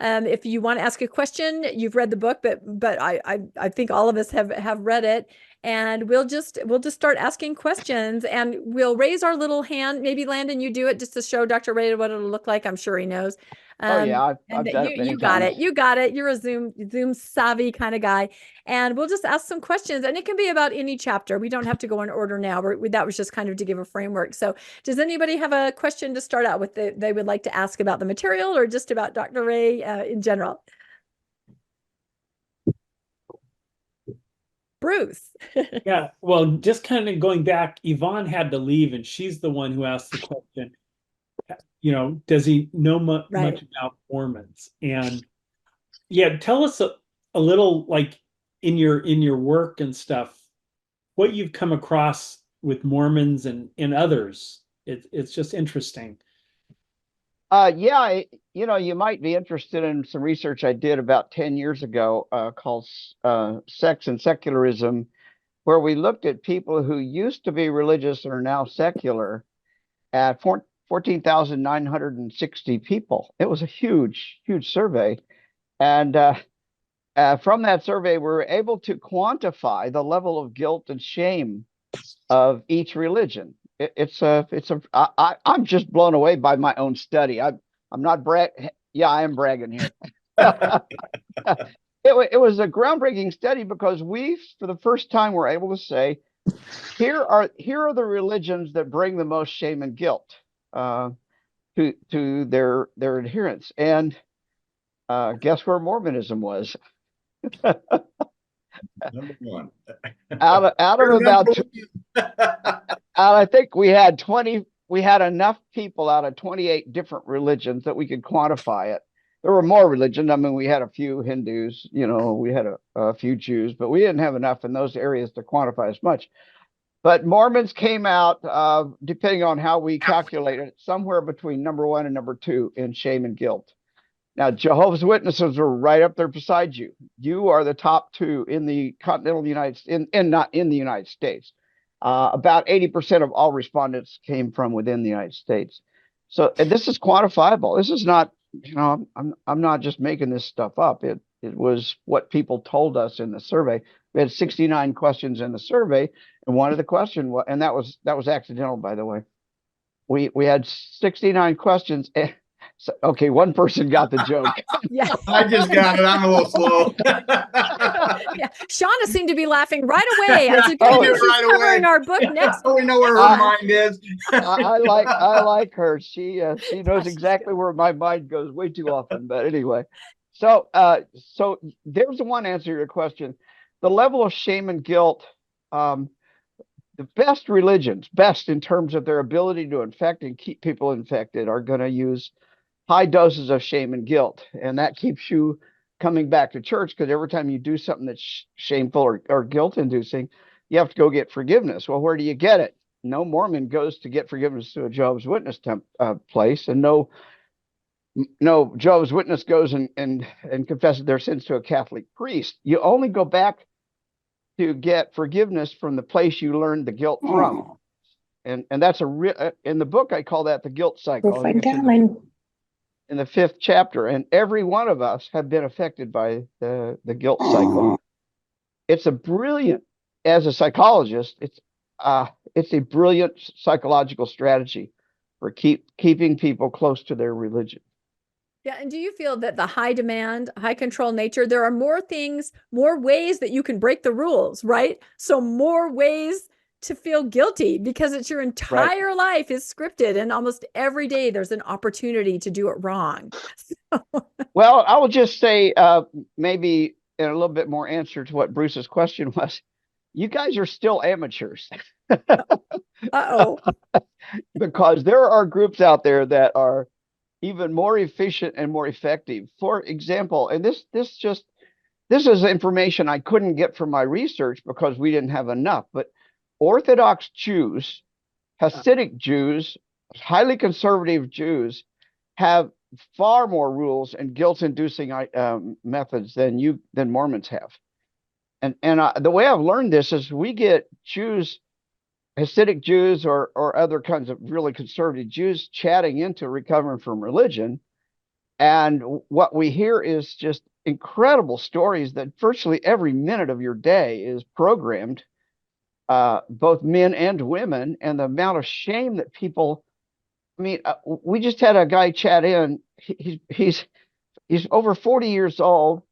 if you want to ask a question, you've read the book, but I think all of us have read it. And we'll just start asking questions, and we'll raise our little hand. Maybe Landon, you do it just to show Dr. Ray what it'll look like. I'm sure he knows. Oh yeah, I've done it many you got times. it. You got it. You're a Zoom savvy kind of guy. And we'll just ask some questions, and it can be about any chapter. We don't have to go in order now. That was just kind of to give a framework. So does anybody have a question to start out with that they would like to ask about the material, or just about Dr. Ray in general? Bruce. Yeah, well, just kind of going back, Yvonne had to leave, and she's the one who asked the question, does he know much about Mormons? And yeah, tell us a little, like, in your work and stuff, what you've come across with Mormons and others. It's just interesting. Yeah, you might be interested in some research I did about 10 years ago called Sex and Secularism, where we looked at people who used to be religious and are now secular at 14,960 people. It was a huge, huge survey. And from that survey, we were able to quantify the level of guilt and shame of each religion. I'm just blown away by my own study. I'm not yeah, I am bragging here. It was a groundbreaking study because we, for the first time, were able to say, here are the religions that bring the most shame and guilt to their adherents. And guess where Mormonism was? Number one. out of about I think we had enough people out of 28 different religions that we could quantify it. There were more religions. I mean, we had a few Hindus, we had a few Jews, but we didn't have enough in those areas to quantify as much. But Mormons came out, depending on how we calculate it, somewhere between number 1 and number 2 in shame and guilt. Now, Jehovah's Witnesses are right up there beside you. You are the top two in the continental United States, and not in the United States. About 80% of all respondents came from within the United States. So, and this is quantifiable. This is not, I'm not just making this stuff up. It was what people told us in the survey. We had 69 questions in the survey, and one of the question was, and that was accidental, by the way. We had 69 questions. So, okay, one person got the joke. Yeah. I just got it. I'm a little slow. Yeah. Shauna seemed to be laughing right away. It's a good Oh, thing yeah. she's Right covering away. our book next. We know where her mind is. I like her. She knows exactly where my mind goes way too often. But anyway, so there's the one answer to your question. The level of shame and guilt, the best religions, best in terms of their ability to infect and keep people infected, are going to use high doses of shame and guilt, and that keeps you coming back to church, because every time you do something that's shameful or guilt-inducing, you have to go get forgiveness. Well, where do you get it? No Mormon goes to get forgiveness to a Jehovah's Witness place, and no Jehovah's Witness goes and confesses their sins to a Catholic priest. You only go back to get forgiveness from the place you learned the guilt from, and that's in the book I call that the guilt cycle. I think it's in the 5th chapter, and every one of us have been affected by the guilt cycle. It's a brilliant, as a psychologist, it's a brilliant psychological strategy for keeping people close to their religion. Yeah. And do you feel that the high demand, high control nature, there are more things, more ways that you can break the rules, right? So more ways to feel guilty, because it's your entire life is scripted, and almost every day there's an opportunity to do it wrong. Well, I will just say, maybe in a little bit more answer to what Bruce's question was, you guys are still amateurs. Uh-oh. Because there are groups out there that are even more efficient and more effective. For example, and this is information I couldn't get from my research because we didn't have enough, but Orthodox Jews, Hasidic Jews, highly conservative Jews have far more rules and guilt-inducing methods than Mormons have. And the way I've learned this is we get Jews, Hasidic Jews or other kinds of really conservative Jews chatting into recovering from religion. And what we hear is just incredible stories that virtually every minute of your day is programmed, both men and women, and the amount of shame that people, I mean, we just had a guy chat in. He's over 40 years old.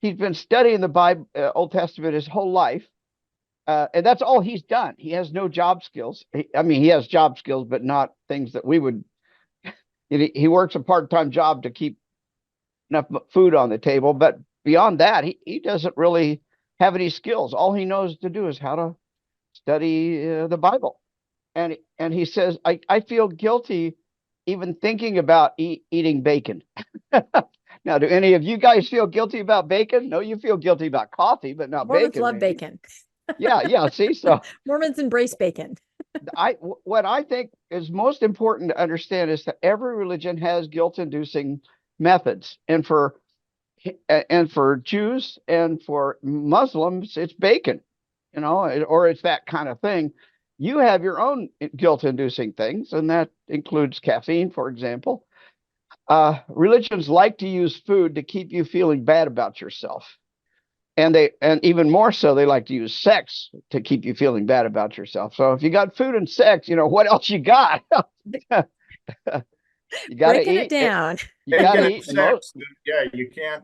He's been studying the Bible, Old Testament, his whole life. And that's all he's done. He has no job skills. He has job skills, but not things that we would. He works a part-time job to keep enough food on the table. But beyond that, he doesn't really have any skills. All he knows to do is how to study the Bible. And he says, I feel guilty even thinking about eating bacon. Now, do any of you guys feel guilty about bacon? No, you feel guilty about coffee, but not Mormons bacon. love maybe. bacon. Yeah. See, so Mormons embrace bacon. what I think is most important to understand is that every religion has guilt-inducing methods, and for Jews and for Muslims, it's bacon, or it's that kind of thing. You have your own guilt-inducing things, and that includes caffeine, for example. Religions like to use food to keep you feeling bad about yourself. And even more so, they like to use sex to keep you feeling bad about yourself. So if you got food and sex, what else you got? You got to Breaking eat. it down. You got to eat. Yeah, you can't.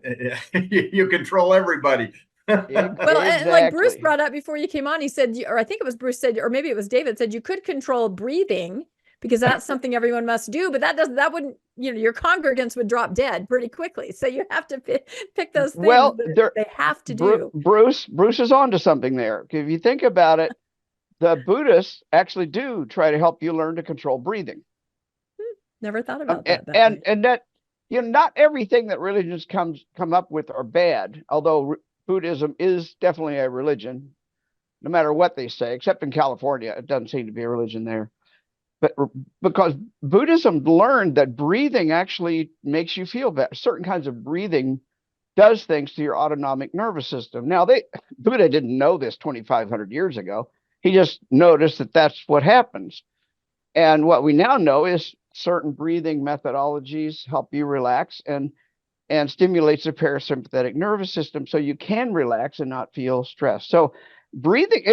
You control everybody. Well, and like Bruce Exactly. brought up before you came on, he said, or I think it was Bruce said, or maybe it was David said, you could control breathing, because that's something everyone must do, but that wouldn't, your congregants would drop dead pretty quickly. So you have to pick those things that they have to do. Bruce is onto something there. If you think about it, the Buddhists actually do try to help you learn to control breathing. Never thought about that. And that, not everything that religions come up with are bad, although Buddhism is definitely a religion, no matter what they say, except in California. It doesn't seem to be a religion there. but because Buddhism learned that breathing actually makes you feel better. Certain kinds of breathing does things to your autonomic nervous system. Now, Buddha didn't know this 2,500 years ago. He just noticed that that's what happens. And what we now know is certain breathing methodologies help you relax and stimulates the parasympathetic nervous system, so you can relax and not feel stressed. So breathing,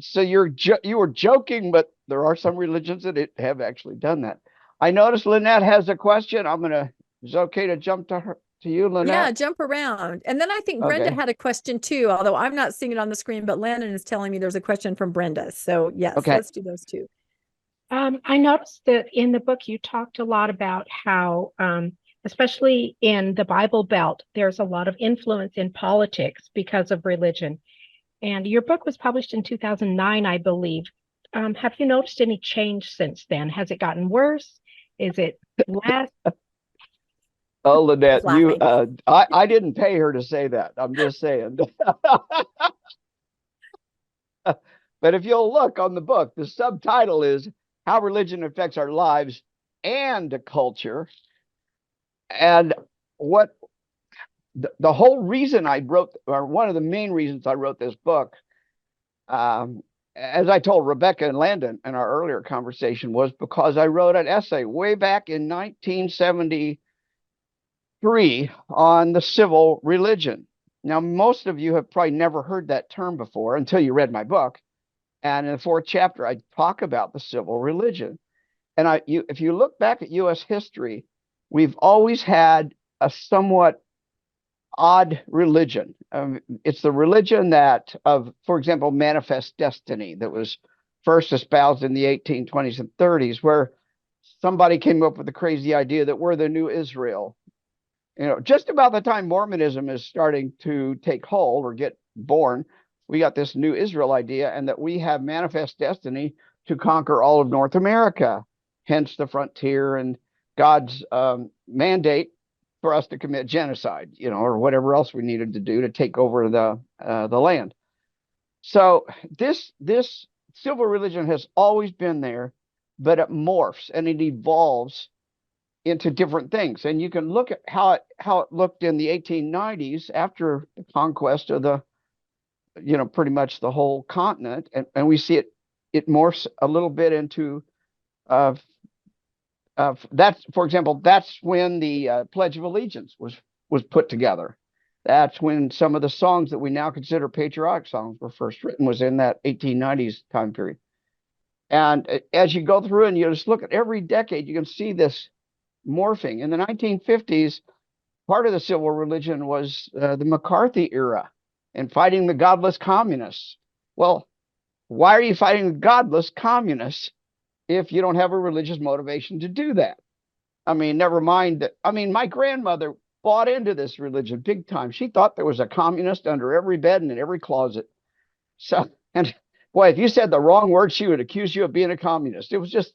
so you were joking, but there are some religions that have actually done that. I noticed Lynette has a question. Is it okay to jump to you, Lynette? Yeah, jump around. And then I think Brenda Okay. had a question too, although I'm not seeing it on the screen, but Landon is telling me there's a question from Brenda. So yes, Okay. let's do those two. I noticed that in the book you talked a lot about how, especially in the Bible Belt, there's a lot of influence in politics because of religion. And your book was published in 2009, I believe. Have you noticed any change since then? Has it gotten worse? Is it less? Oh, Lynette, Laughing. I didn't pay her to say that. I'm just saying. But if you'll look on the book, the subtitle is How Religion Affects Our Lives and Culture. And what the whole reason I wrote, or one of the main reasons I wrote this book, as I told Rebecca and Landon in our earlier conversation, was because I wrote an essay way back in 1973 on the civil religion. Now, most of you have probably never heard that term before until you read my book. And in the 4th chapter, I talk about the civil religion. And if you look back at U.S. history, we've always had a somewhat odd religion. It's the religion for example, manifest destiny that was first espoused in the 1820s and 30s, where somebody came up with the crazy idea that we're the new Israel. Just about the time Mormonism is starting to take hold or get born, we got this new Israel idea, and that we have manifest destiny to conquer all of North America, hence the frontier and God's mandate for us to commit genocide, or whatever else we needed to do to take over the land. So this civil religion has always been there, but it morphs and it evolves into different things. And you can look at how it looked in the 1890s after the conquest of the pretty much the whole continent, and we see it morphs a little bit into that's, for example, that's when the Pledge of Allegiance was put together. That's when some of the songs that we now consider patriotic songs were first written, was in that 1890s time period. And as you go through and you just look at every decade, you can see this morphing. In the 1950s, part of the civil religion was the McCarthy era and fighting the godless communists. Well, why are you fighting the godless communists if you don't have a religious motivation to do that? I mean, never mind that. I mean, my grandmother bought into this religion big time. She thought there was a communist under every bed and in every closet. So, and boy, if you said the wrong word, she would accuse you of being a communist. It was just,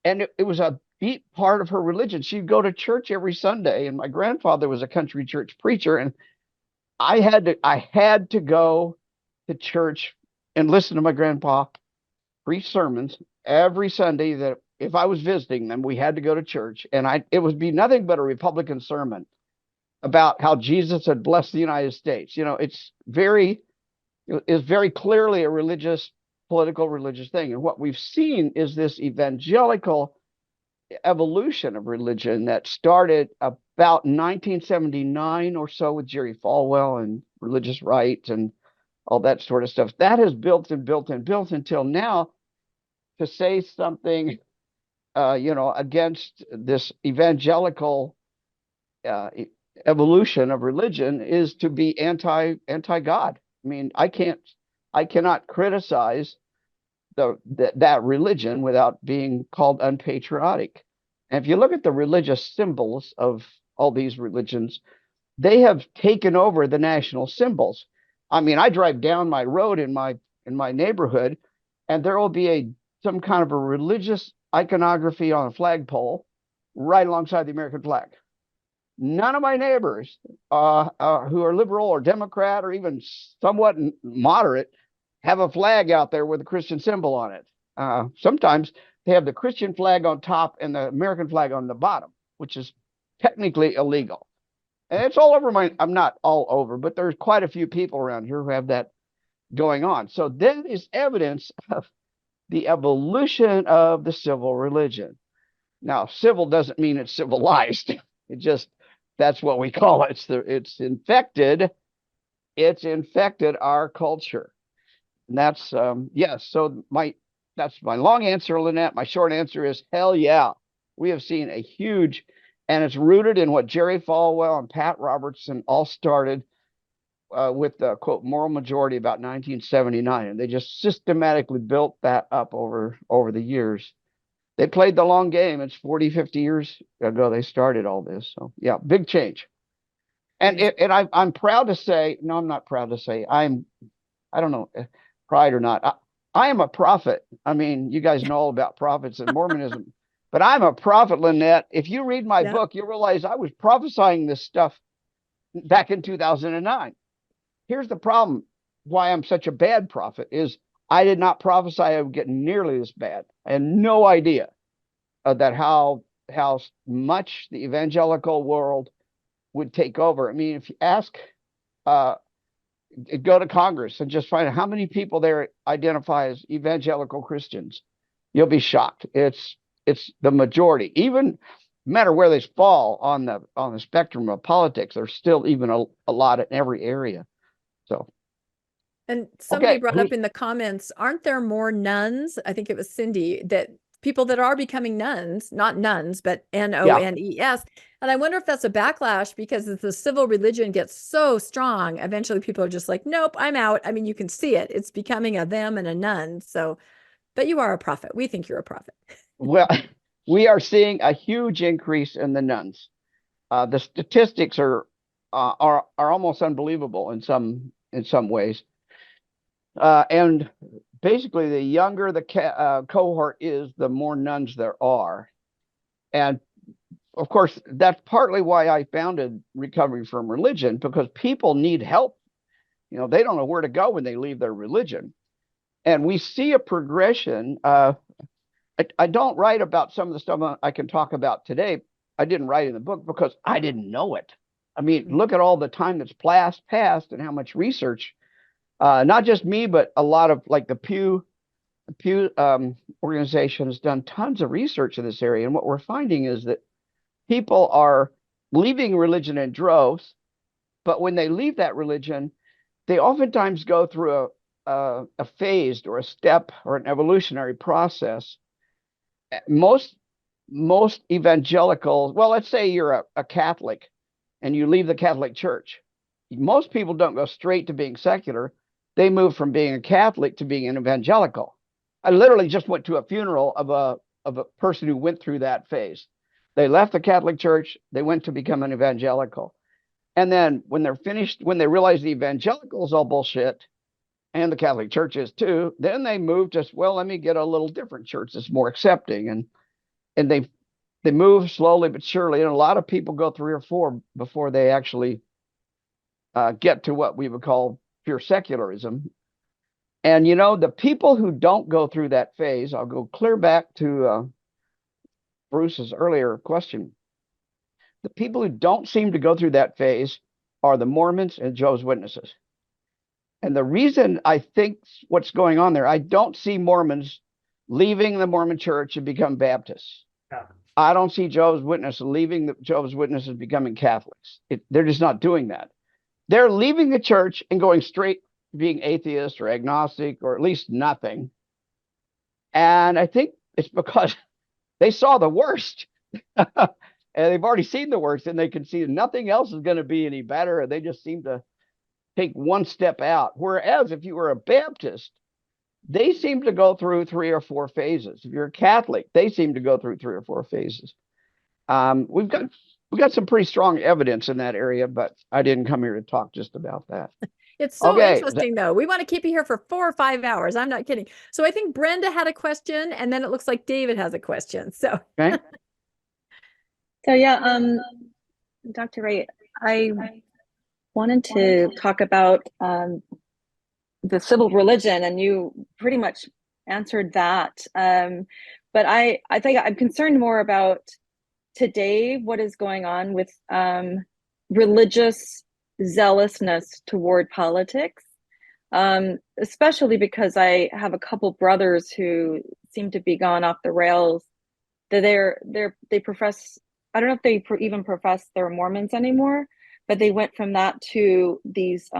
and it was a deep part of her religion. She'd go to church every Sunday, and my grandfather was a country church preacher, and I had to go to church and listen to my grandpa preach sermons every Sunday. That if I was visiting them, we had to go to church, and it would be nothing but a Republican sermon about how Jesus had blessed the United States. It's very clearly a political religious thing. And what we've seen is this evangelical evolution of religion that started about 1979 or so with Jerry Falwell and religious right and all that sort of stuff. That has built and built and built until now. To say something, against this evangelical evolution of religion is to be anti-God. I mean, I cannot criticize that religion without being called unpatriotic. And if you look at the religious symbols of all these religions, they have taken over the national symbols. I mean, I drive down my road in my neighborhood, and there will be some kind of a religious iconography on a flagpole right alongside the American flag. None of my neighbors who are liberal or Democrat or even somewhat moderate have a flag out there with a Christian symbol on it. Sometimes they have the Christian flag on top and the American flag on the bottom, which is technically illegal. And it's all over I'm not all over, but there's quite a few people around here who have that going on. So that is evidence of the evolution of the civil religion. Now, civil doesn't mean it's civilized. It just, that's what we call it. It's infected our culture. And that's, yes. So that's my long answer, Lynette. My short answer is hell yeah. We have seen a huge, and it's rooted in what Jerry Falwell and Pat Robertson all started with the quote moral majority about 1979, and they just systematically built that up over the years. They played the long game. It's 40, 50 years ago they started all this. So yeah, big change. And I'm proud to say, no, I'm not proud to say, I don't know, pride or not. I am a prophet. I mean, you guys know all about prophets and Mormonism, but I'm a prophet, Lynette. If you read my book, you realize I was prophesying this stuff back in 2009. Here's the problem why I'm such a bad prophet is I did not prophesy I would get nearly this bad. I had no idea that how much the evangelical world would take over. I mean, if you ask, go to Congress and just find out how many people there identify as evangelical Christians, you'll be shocked. It's the majority. Even no matter where they fall on the spectrum of politics, there's still even a lot in every area. So, and somebody brought up in the comments, aren't there more nuns? I think it was Cindy, that people that are becoming nuns, not nuns, but N-O-N-E-S. And I wonder if that's a backlash because as the civil religion gets so strong, eventually people are just like, nope, I'm out. I mean, you can see it. It's becoming a them and a nun. So, but you are a prophet. We think you're a prophet. Well, we are seeing a huge increase in the nuns. The statistics are almost unbelievable in some ways. And basically, the younger the cohort is, the more nuns there are. And of course, that's partly why I founded Recovery from Religion, because people need help. You know, they don't know where to go when they leave their religion. And we see a progression. I don't write about some of the stuff I can talk about today. I didn't write in the book because I didn't know it. I mean, look at all the time that's passed and how much research, not just me, but a lot of like the Pew organization has done tons of research in this area. And what we're finding is that people are leaving religion in droves, but when they leave that religion, they oftentimes go through a phased or a step or an evolutionary process. Most evangelicals, well, let's say you're a Catholic and you leave the Catholic Church. Most people don't go straight to being secular. They move from being a Catholic to being an evangelical. I literally just went to a funeral of a person who went through that phase. They left the Catholic Church, they went to become an evangelical. And then when they're finished, when they realize the evangelical is all bullshit, and the Catholic Church is too, then they move to, well, let me get a little different church that's more accepting. And they move slowly but surely. And a lot of people go 3 or 4 before they actually get to what we would call pure secularism. And, you know, the people who don't go through that phase, I'll go clear back to Bruce's earlier question. The people who don't seem to go through that phase are the Mormons and Jehovah's Witnesses. And the reason I think what's going on there, I don't see Mormons leaving the Mormon church and become Baptists. Yeah. I don't see Jehovah's Witnesses leaving the Jehovah's Witnesses and becoming Catholics. They're just not doing that. They're leaving the church and going straight to being atheist or agnostic or at least nothing. And I think it's because they saw the worst. And they've already seen the worst, and they can see nothing else is going to be any better. And they just seem to take one step out. Whereas if you were a Baptist, they seem to go through 3 or 4 phases. If you're a Catholic, they seem to go through 3 or 4 phases. We've got some pretty strong evidence in that area, but I didn't come here to talk just about that. It's so interesting, though. We want to keep you here for 4 or 5 hours. I'm not kidding. So I think Brenda had a question, and then it looks like David has a question. So, okay. So yeah, Dr. Ray, I wanted to talk about the civil religion, and you pretty much answered that. But But I think I'm concerned more about today, what is going on with religious zealousness toward politics, especially because I have a couple brothers who seem to be gone off the rails. That they profess, I don't know if they even profess they're Mormons anymore, but they went from that to these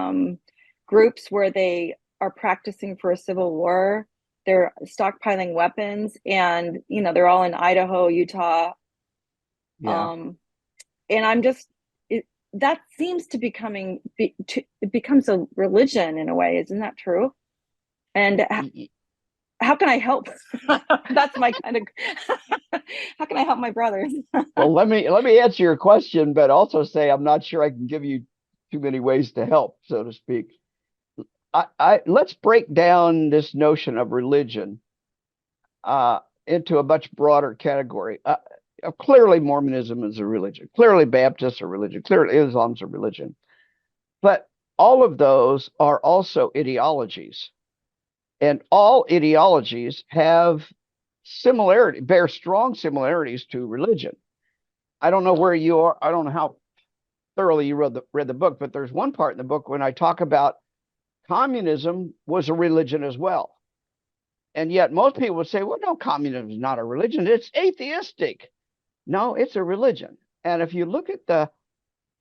groups where they are practicing for a civil war. They're stockpiling weapons, and they're all in Idaho, Utah. Yeah. And I'm just that seems to it becomes a religion in a way, isn't that true? And how can I help? That's my kind of how can I help my brothers? Well, let me answer your question, but also say I'm not sure I can give you too many ways to help, so to speak. Let's break down this notion of religion into a much broader category. Clearly, Mormonism is a religion. Clearly, Baptists are religion. Clearly, Islam's a religion. But all of those are also ideologies. And all ideologies have bear strong similarities to religion. I don't know where you are. I don't know how thoroughly you read the book, but there's one part in the book when I talk about communism was a religion as well. And yet most people would say, well, no, communism is not a religion. It's atheistic. No, it's a religion. And if you look at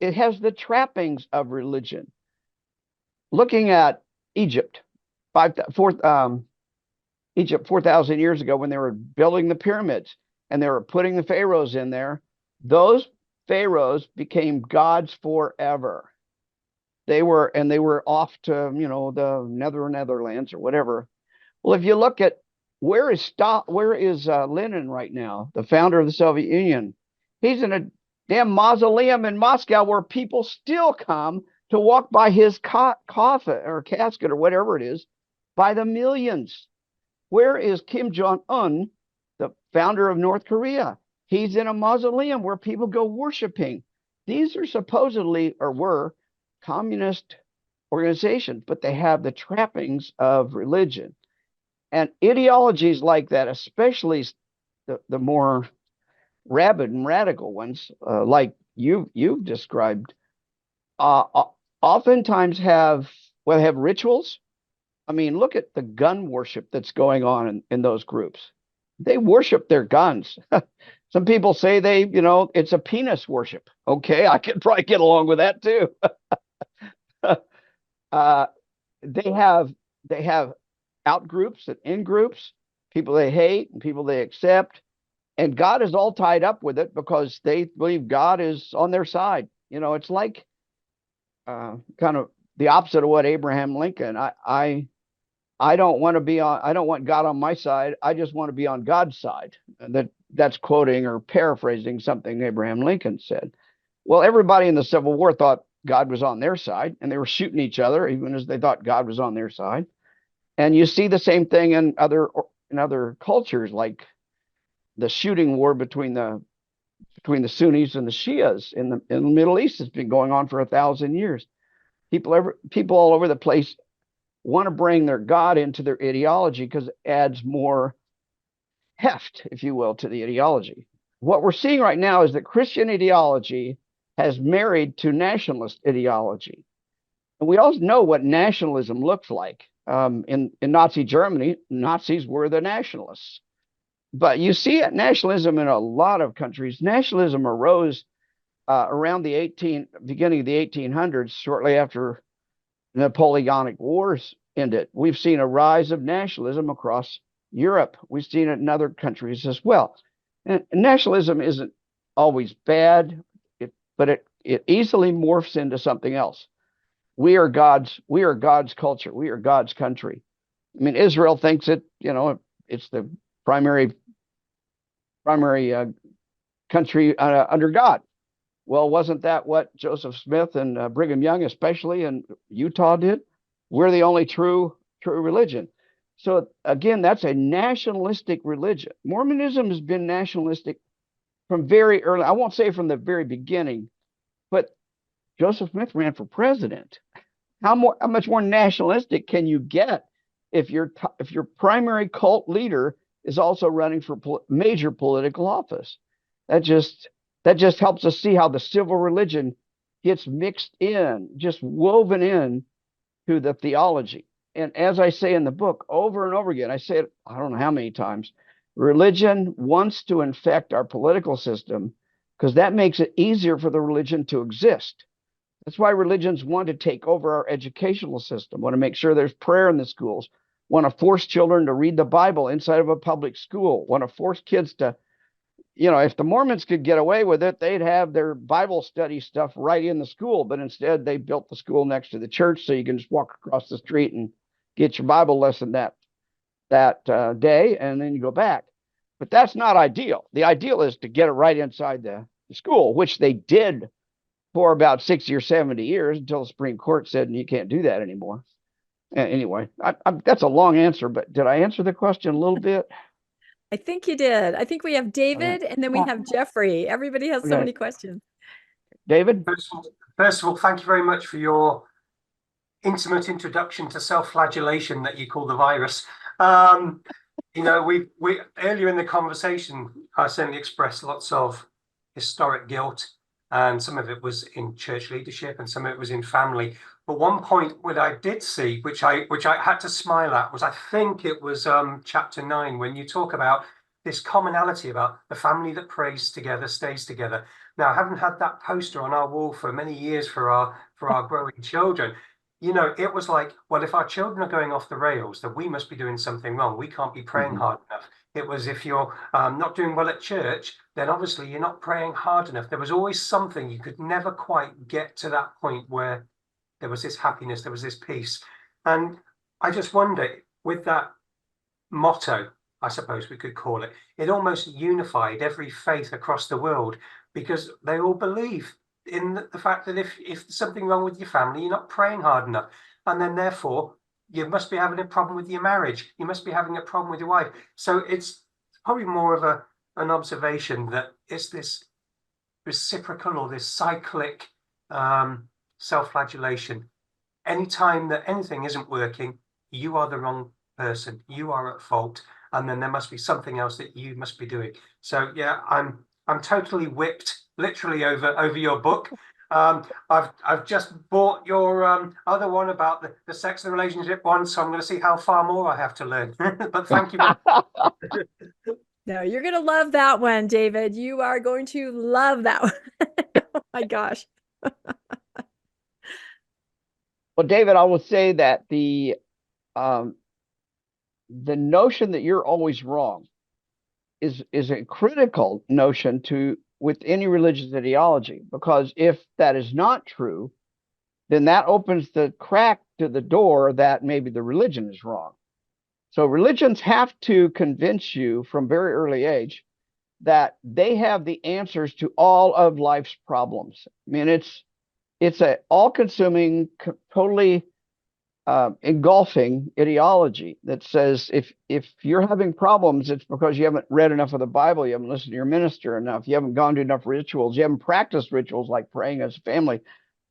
it has the trappings of religion. Looking at Egypt, 4,000 years ago when they were building the pyramids and they were putting the pharaohs in there, those pharaohs became gods forever. They were off to, the Netherlands or whatever. Well, if you look at where is Lenin right now, the founder of the Soviet Union? He's in a damn mausoleum in Moscow where people still come to walk by his coffin or casket or whatever it is by the millions. Where is Kim Jong-un, the founder of North Korea? He's in a mausoleum where people go worshiping. These are supposedly or were communist organizations, but they have the trappings of religion. And ideologies like that, especially the more rabid and radical ones, like you've described, oftentimes have rituals. I mean, look at the gun worship that's going on in those groups. They worship their guns. Some people say it's a penis worship. Okay, I could probably get along with that too. They have out groups and in groups, people they hate and people they accept. And God is all tied up with it because they believe God is on their side. It's like kind of the opposite of what Abraham Lincoln. I don't want God on my side. I just want to be on God's side. And that's quoting or paraphrasing something Abraham Lincoln said. Well, everybody in the Civil War thought God was on their side, and they were shooting each other even as they thought God was on their side. And you see the same thing in other cultures, like the shooting war between the Sunnis and the Shias in the Middle East has been going on for 1,000 years. People all over the place want to bring their God into their ideology because it adds more heft, if you will, to the ideology. What we're seeing right now is that Christian ideology has married to nationalist ideology. And we all know what nationalism looks like. In Nazi Germany, Nazis were the nationalists. But you see nationalism in a lot of countries. Nationalism arose around the beginning of the 1800s, shortly after Napoleonic Wars ended. We've seen a rise of nationalism across Europe. We've seen it in other countries as well. And nationalism isn't always bad, but it easily morphs into something else. We are God's culture. We are God's country. I mean, Israel thinks it's the primary country under God. Well, wasn't that what Joseph Smith and Brigham Young, especially in Utah, did? We're the only true religion. So again, that's a nationalistic religion. Mormonism has been nationalistic from very early. I won't say from the very beginning, but Joseph Smith ran for president. How much more nationalistic can you get if your primary cult leader is also running for major political office. That just helps us see how the civil religion gets mixed in, just woven in to the theology. And as I say in the book over and over again, I say it, I don't know how many times, religion wants to infect our political system because that makes it easier for the religion to exist. That's why religions want to take over our educational system, want to make sure there's prayer in the schools, want to force children to read the Bible inside of a public school, want to force kids to, if the Mormons could get away with it, they'd have their Bible study stuff right in the school. But instead, they built the school next to the church so you can just walk across the street and get your Bible lesson that day, and then you go back. But that's not ideal. The ideal is to get it right inside the school, which they did for about 60 or 70 years until the Supreme Court said you can't do that anymore. Anyway, that's a long answer, but did I answer the question a little bit? I think you did. I think we have David and then we have Jeffrey. Everybody has so many questions. David? First of all, thank you very much for your intimate introduction to self-flagellation that you call the virus. We earlier in the conversation, I certainly expressed lots of historic guilt, and some of it was in church leadership and some of it was in family. But one point what I did see, which I had to smile at, was I think it was chapter 9, when you talk about this commonality about the family that prays together stays together. Now, I haven't had that poster on our wall for many years for our growing children. It was like, well, if our children are going off the rails, then we must be doing something wrong. We can't be praying hard enough. It was, if you're not doing well at church, then obviously you're not praying hard enough. There was always something. You could never quite get to that point where there was this happiness, there was this peace. And I just wonder, with that motto, I suppose we could call it, it almost unified every faith across the world, because they all believe in the fact that if there's something wrong with your family, you're not praying hard enough. And then therefore, you must be having a problem with your marriage. You must be having a problem with your wife. So it's probably more of an observation that it's this reciprocal or this cyclic self-flagellation. Anytime that anything isn't working, you are the wrong person. You are at fault. And then there must be something else that you must be doing. So yeah, I'm totally whipped, literally over your book. I've just bought your other one about the sex and relationship one, so I'm going to see how far more I have to learn. But thank you. No, you're going to love that one, David. You are going to love that one. Oh my gosh. Well, David, I will say that the notion that you're always wrong is a critical notion with any religious ideology, because if that is not true, then that opens the crack to the door that maybe the religion is wrong. So religions have to convince you from very early age that they have the answers to all of life's problems. I mean, it's a all-consuming, totally engulfing ideology that says if you're having problems, it's because you haven't read enough of the Bible, you haven't listened to your minister enough, you haven't gone to enough rituals, you haven't practiced rituals like praying as a family.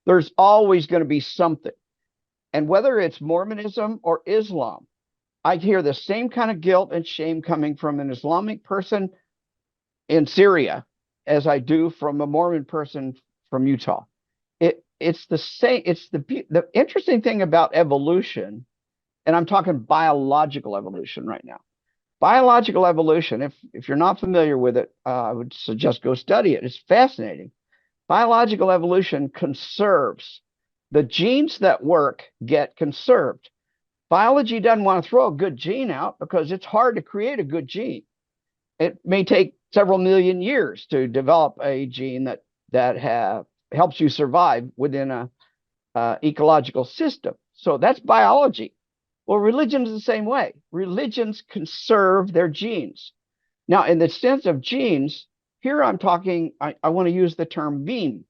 There's always going to be something. And whether it's Mormonism or Islam, I hear the same kind of guilt and shame coming from an Islamic person in Syria as I do from a Mormon person from Utah. It's the same. It's the interesting thing about evolution, and I'm talking biological evolution right now. Biological evolution, if you're not familiar with it, I would suggest go study it. It's fascinating. Biological evolution conserves. The genes that work get conserved. Biology doesn't want to throw a good gene out because it's hard to create a good gene. It may take several million years to develop a gene that helps you survive within a ecological system. So that's biology. Well, religion is the same way. Religions conserve their genes. Now, in the sense of genes, here I'm talking, I want to use the term meme.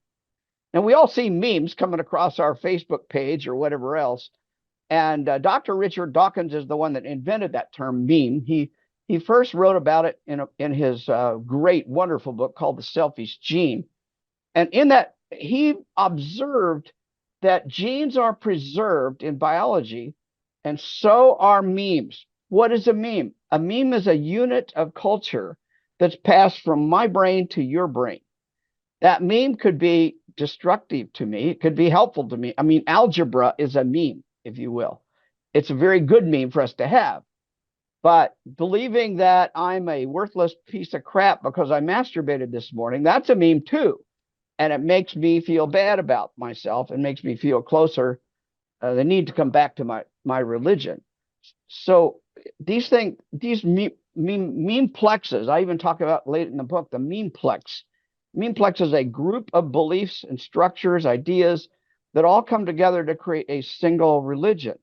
And we all see memes coming across our Facebook page or whatever else. And Dr. Richard Dawkins is the one that invented that term meme. He first wrote about it in his great, wonderful book called The Selfish Gene. And in that, he observed that genes are preserved in biology, and so are memes. What is a meme? A meme is a unit of culture that's passed from my brain to your brain. That meme could be destructive to me. It could be helpful to me. I mean, algebra is a meme, if you will. It's a very good meme for us to have. But believing that I'm a worthless piece of crap because I masturbated this morning, that's a meme too. And it makes me feel bad about myself and makes me feel closer. The need to come back to my religion. So these things, these meme plexes, I even talk about late in the book, the meme plex. Meme plex is a group of beliefs and structures, ideas that all come together to create a single religion.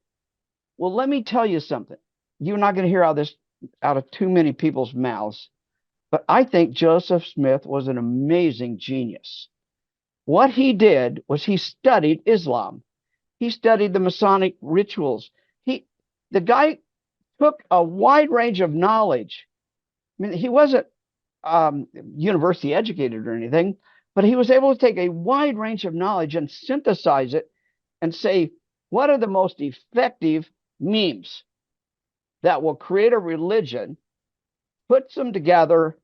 Well, let me tell you something. You're not going to hear all this out of too many people's mouths, but I think Joseph Smith was an amazing genius. What he did was he studied Islam. He studied the Masonic rituals. The guy took a wide range of knowledge. I mean, he wasn't university educated or anything, but he was able to take a wide range of knowledge and synthesize it and say, what are the most effective memes that will create a religion, puts them together.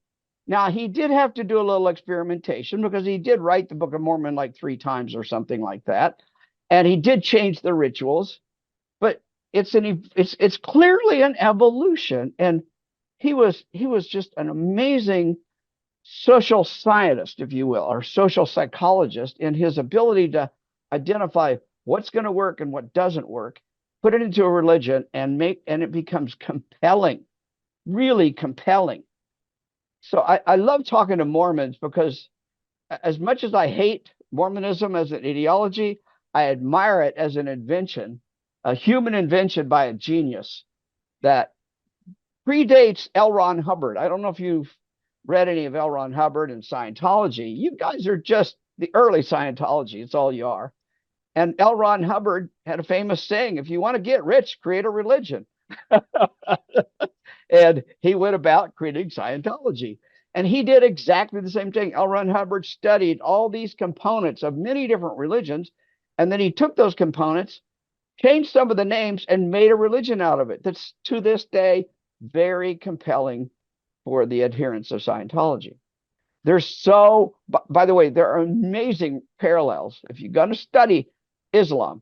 Now, he did have to do a little experimentation because he did write the Book of Mormon like 3 times or something like that. And he did change the rituals, but it's clearly an evolution. And he was just an amazing social scientist, if you will, or social psychologist in his ability to identify what's going to work and what doesn't work, put it into a religion and it becomes compelling, really compelling. So I love talking to Mormons because as much as I hate Mormonism as an ideology, I admire it as an invention, a human invention by a genius that predates L. Ron Hubbard. I don't know if you've read any of L. Ron Hubbard and Scientology. You guys are just the early Scientology. It's all you are. And L. Ron Hubbard had a famous saying, if you want to get rich, create a religion. And he went about creating Scientology. And he did exactly the same thing. L. Ron Hubbard studied all these components of many different religions. And then he took those components, changed some of the names, and made a religion out of it. That's to this day very compelling for the adherents of Scientology. By the way, there are amazing parallels. If you're going to study Islam,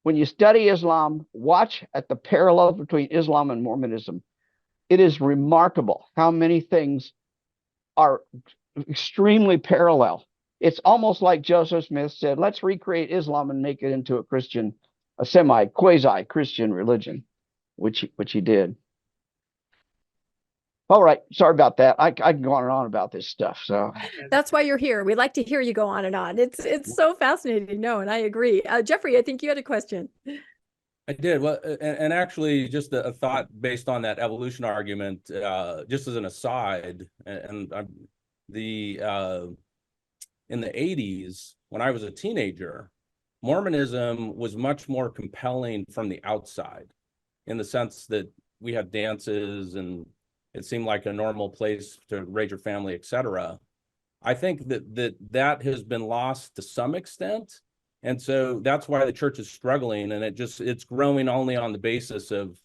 when you study Islam, watch at the parallels between Islam and Mormonism. It is remarkable how many things are extremely parallel. It's almost like Joseph Smith said, let's recreate Islam and make it into a quasi-Christian religion, which he did. All right. Sorry about that. I can go on and on about this stuff. So that's why you're here. We like to hear you go on and on. It's so fascinating. No, and I agree. Jeffrey, I think you had a question. I did. Well, and actually just a thought based on that evolution argument, just as an aside, and in the 80s, when I was a teenager, Mormonism was much more compelling from the outside in the sense that we had dances and it seemed like a normal place to raise your family, etc. I think that has been lost to some extent. And so that's why the church is struggling, and it's growing only on the basis of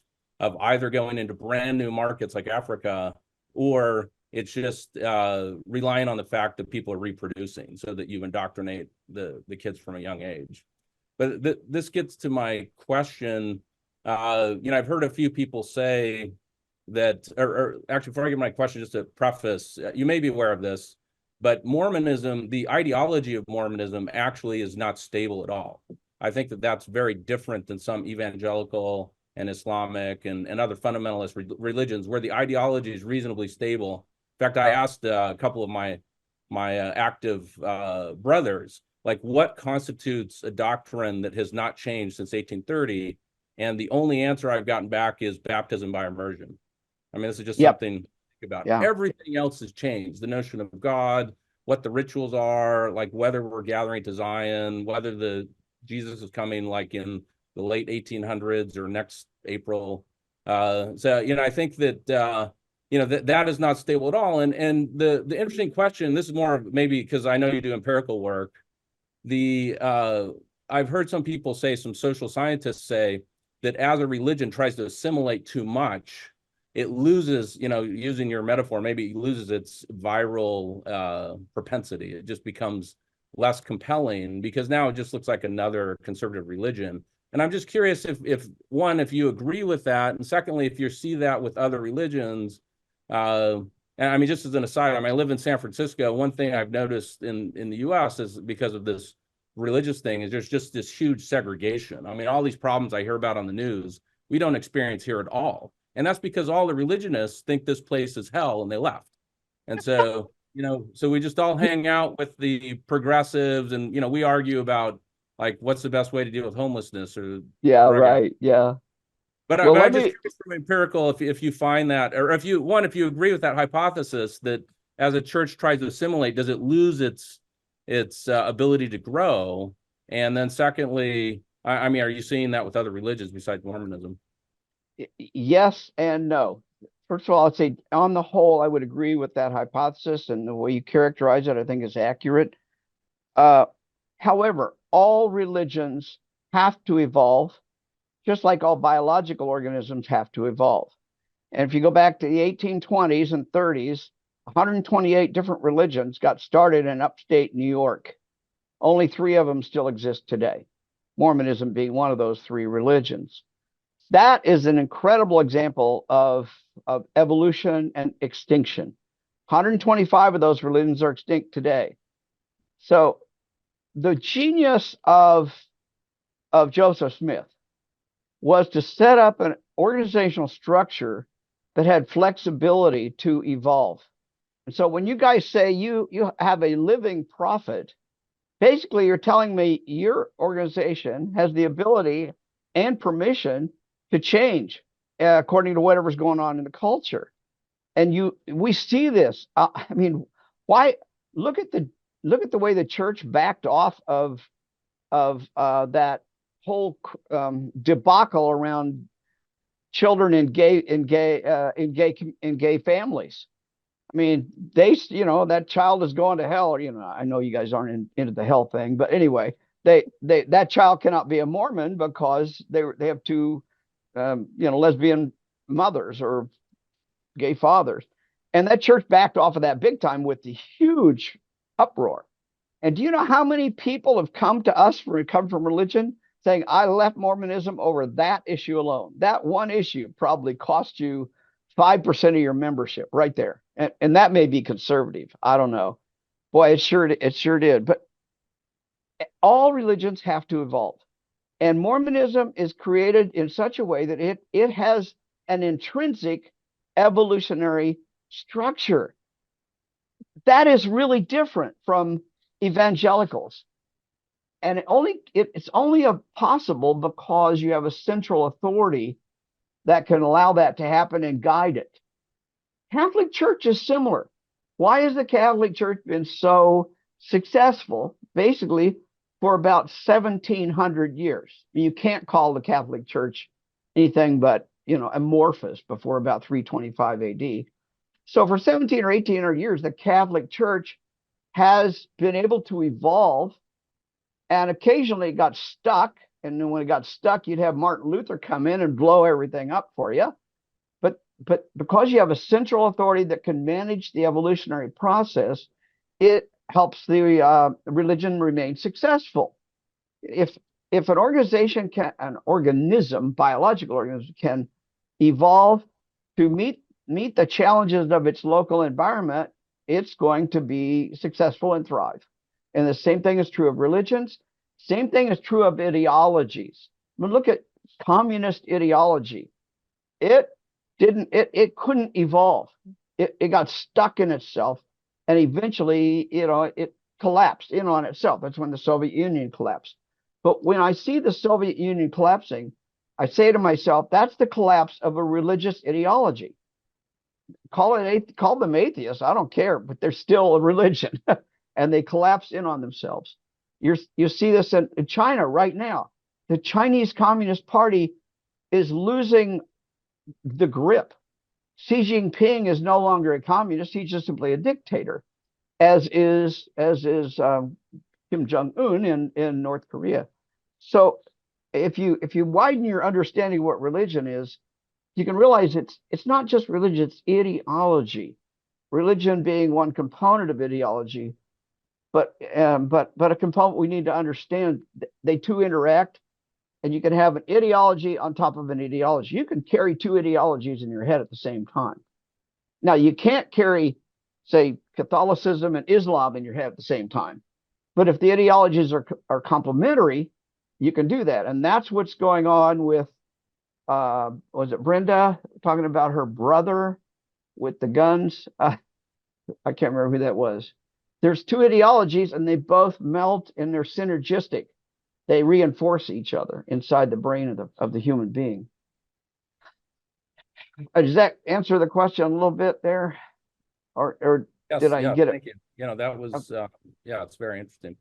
either going into brand new markets like Africa, or it's just relying on the fact that people are reproducing so that you indoctrinate the kids from a young age. But this gets to my question. I've heard a few people say that, or actually, before I get my question, just to preface, you may be aware of this, but Mormonism, the ideology of Mormonism actually is not stable at all. I think that's very different than some evangelical and Islamic and other fundamentalist religions where the ideology is reasonably stable. In fact, I asked a couple of my active brothers, like, what constitutes a doctrine that has not changed since 1830? And the only answer I've gotten back is baptism by immersion. I mean, this is just something to think about. Yeah. Everything else has changed. The notion of God, what the rituals are, like whether we're gathering to Zion, whether Jesus is coming like in the late 1800s or next April. I think that that is not stable at all. And the interesting question, this is more maybe because I know you do empirical work. I've heard some people say, some social scientists say, that as a religion tries to assimilate too much, it loses, using your metaphor, maybe it loses its viral propensity. It just becomes less compelling because now it just looks like another conservative religion. And I'm just curious if one, if you agree with that, and secondly, if you see that with other religions. And I mean, just as an aside, I live in San Francisco. One thing I've noticed in the U.S. is because of this religious thing is there's just this huge segregation. I mean, all these problems I hear about on the news, we don't experience here at all. And that's because all the religionists think this place is hell and they left. And so, so we just all hang out with the progressives and, we argue about like, what's the best way to deal with homelessness or. Yeah, right. Yeah. But, Well, I just curious from empirical, if you find that, or if you agree with that hypothesis that as a church tries to assimilate, does it lose its ability to grow? And then secondly, I mean, are you seeing that with other religions besides Mormonism? Yes and no. First of all, I'd say on the whole, I would agree with that hypothesis, and the way you characterize it, I think is accurate. However, all religions have to evolve, just like all biological organisms have to evolve. And if you go back to the 1820s and 30s, 128 different religions got started in upstate New York. Only 3 of them still exist today, Mormonism being one of those 3 religions. That is an incredible example of evolution and extinction. 125 of those religions are extinct today. So the genius of Joseph Smith was to set up an organizational structure that had flexibility to evolve. And so when you guys say you have a living prophet, basically you're telling me your organization has the ability and permission to change according to whatever's going on in the culture. And we see this. I mean, why look at the way the church backed off of that whole debacle around children in gay families. I mean, that child is going to hell. I know you guys aren't into the hell thing, but anyway, that child cannot be a Mormon because they have 2 lesbian mothers or gay fathers, and that church backed off of that big time with the huge uproar. And do you know how many people have come to us come from religion saying, I left Mormonism over that issue alone? That one issue probably cost you 5% of your membership right there. And that may be conservative. I don't know. Boy, it sure did. But all religions have to evolve. And Mormonism is created in such a way that it has an intrinsic evolutionary structure. That is really different from evangelicals. And it's only possible because you have a central authority that can allow that to happen and guide it. Catholic Church is similar. Why has the Catholic Church been so successful? Basically, for about 1,700 years. You can't call the Catholic Church anything but, amorphous before about 325 AD. So for 17 or 1800 years, the Catholic Church has been able to evolve, and occasionally it got stuck. And then when it got stuck, you'd have Martin Luther come in and blow everything up for you. But because you have a central authority that can manage the evolutionary process, it helps the religion remain successful. If an organization biological organism can evolve to meet the challenges of its local environment, it's going to be successful and thrive. And the same thing is true of religions. Same thing is true of ideologies. I mean, look at communist ideology. It couldn't evolve. It got stuck in itself. And eventually, it collapsed in on itself. That's when the Soviet Union collapsed. But when I see the Soviet Union collapsing, I say to myself, that's the collapse of a religious ideology. Call them atheists, I don't care, but they're still a religion. And they collapse in on themselves. You see this in China right now. The Chinese Communist Party is losing the grip. Xi Jinping is no longer a communist. He's just simply a dictator, as is Kim Jong-un in North Korea. So if you widen your understanding of what religion is, you can realize it's not just religion, it's ideology. Religion being one component of ideology, but a component we need to understand. They two interact, and you can have an ideology on top of an ideology. You can carry two ideologies in your head at the same time. Now, you can't carry, say, Catholicism and Islam in your head at the same time. But if the ideologies are complementary, you can do that. And that's what's going on with, was it Brenda talking about her brother with the guns? I can't remember who that was. There's two ideologies, and they both melt, and they're synergistic. They reinforce each other inside the brain of the human being. Does that answer the question a little bit there? Or Yes, did I yeah, get it? thank you. That was, yeah, it's very interesting.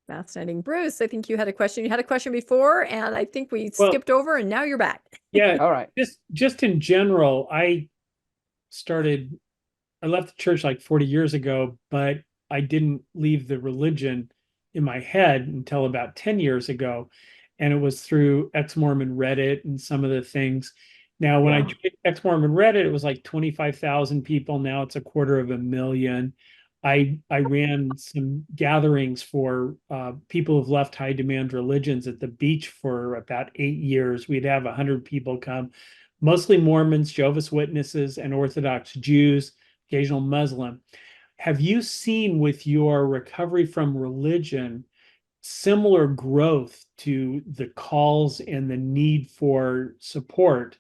Fascinating. Bruce, I think you had a question. You had a question before, and I think we Well, skipped over, and now you're back. Yeah. All right. Just in general, I left the church like 40 years ago, but I didn't leave the religion in my head until about 10 years ago. And it was through ex-Mormon Reddit and some of the things. Now, when I joined ex-Mormon Reddit, it was like 25,000 people. Now it's 250,000. I ran some gatherings for people who've left high demand religions at the beach for about 8 years. We'd have 100 people come, mostly Mormons, Jehovah's Witnesses, and Orthodox Jews, occasional Muslim. Have you seen with your recovery from religion similar growth to the calls and the need for support?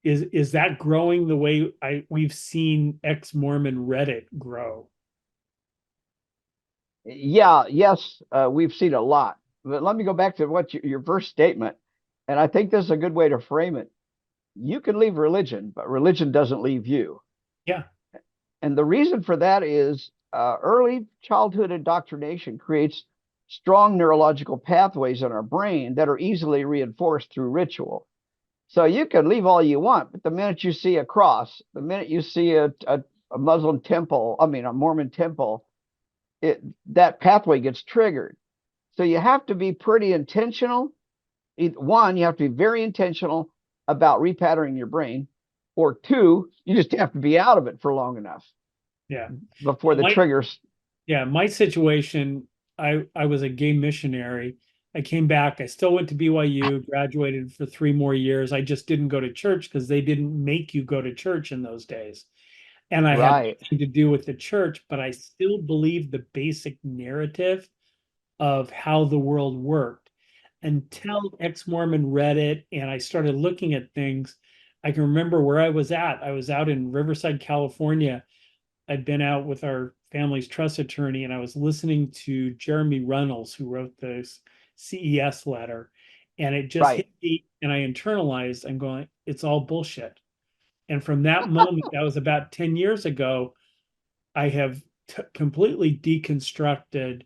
Is that growing the way we've seen ex-Mormon Reddit grow? Yeah, yes, we've seen a lot. But let me go back to what your first statement, and I think this is a good way to frame it. You can leave religion, but religion doesn't leave you. Yeah. And the reason for that is early childhood indoctrination creates strong neurological pathways in our brain that are easily reinforced through ritual. So you can leave all you want, but the minute you see a cross, the minute you see a Muslim temple, a Mormon temple, that pathway gets triggered. So you have to be pretty intentional. One, you have to be very intentional about repatterning your brain, or two, you just have to be out of it for long enough. Yeah. Before the triggers. Yeah, my situation, I was a gay missionary. I came back. I still went to BYU, graduated for 3 more years. I just didn't go to church because they didn't make you go to church in those days. And I had nothing to do with the church, but I still believed the basic narrative of how the world worked until ex-Mormon Reddit, and I started looking at things. I can remember where I was at. I was out in Riverside, California. I'd been out with our family's trust attorney, and I was listening to Jeremy Runnels, who wrote the CES letter, and it just hit me, and I internalized. I'm going, it's all bullshit. And from that moment, that was about 10 years ago, I have completely deconstructed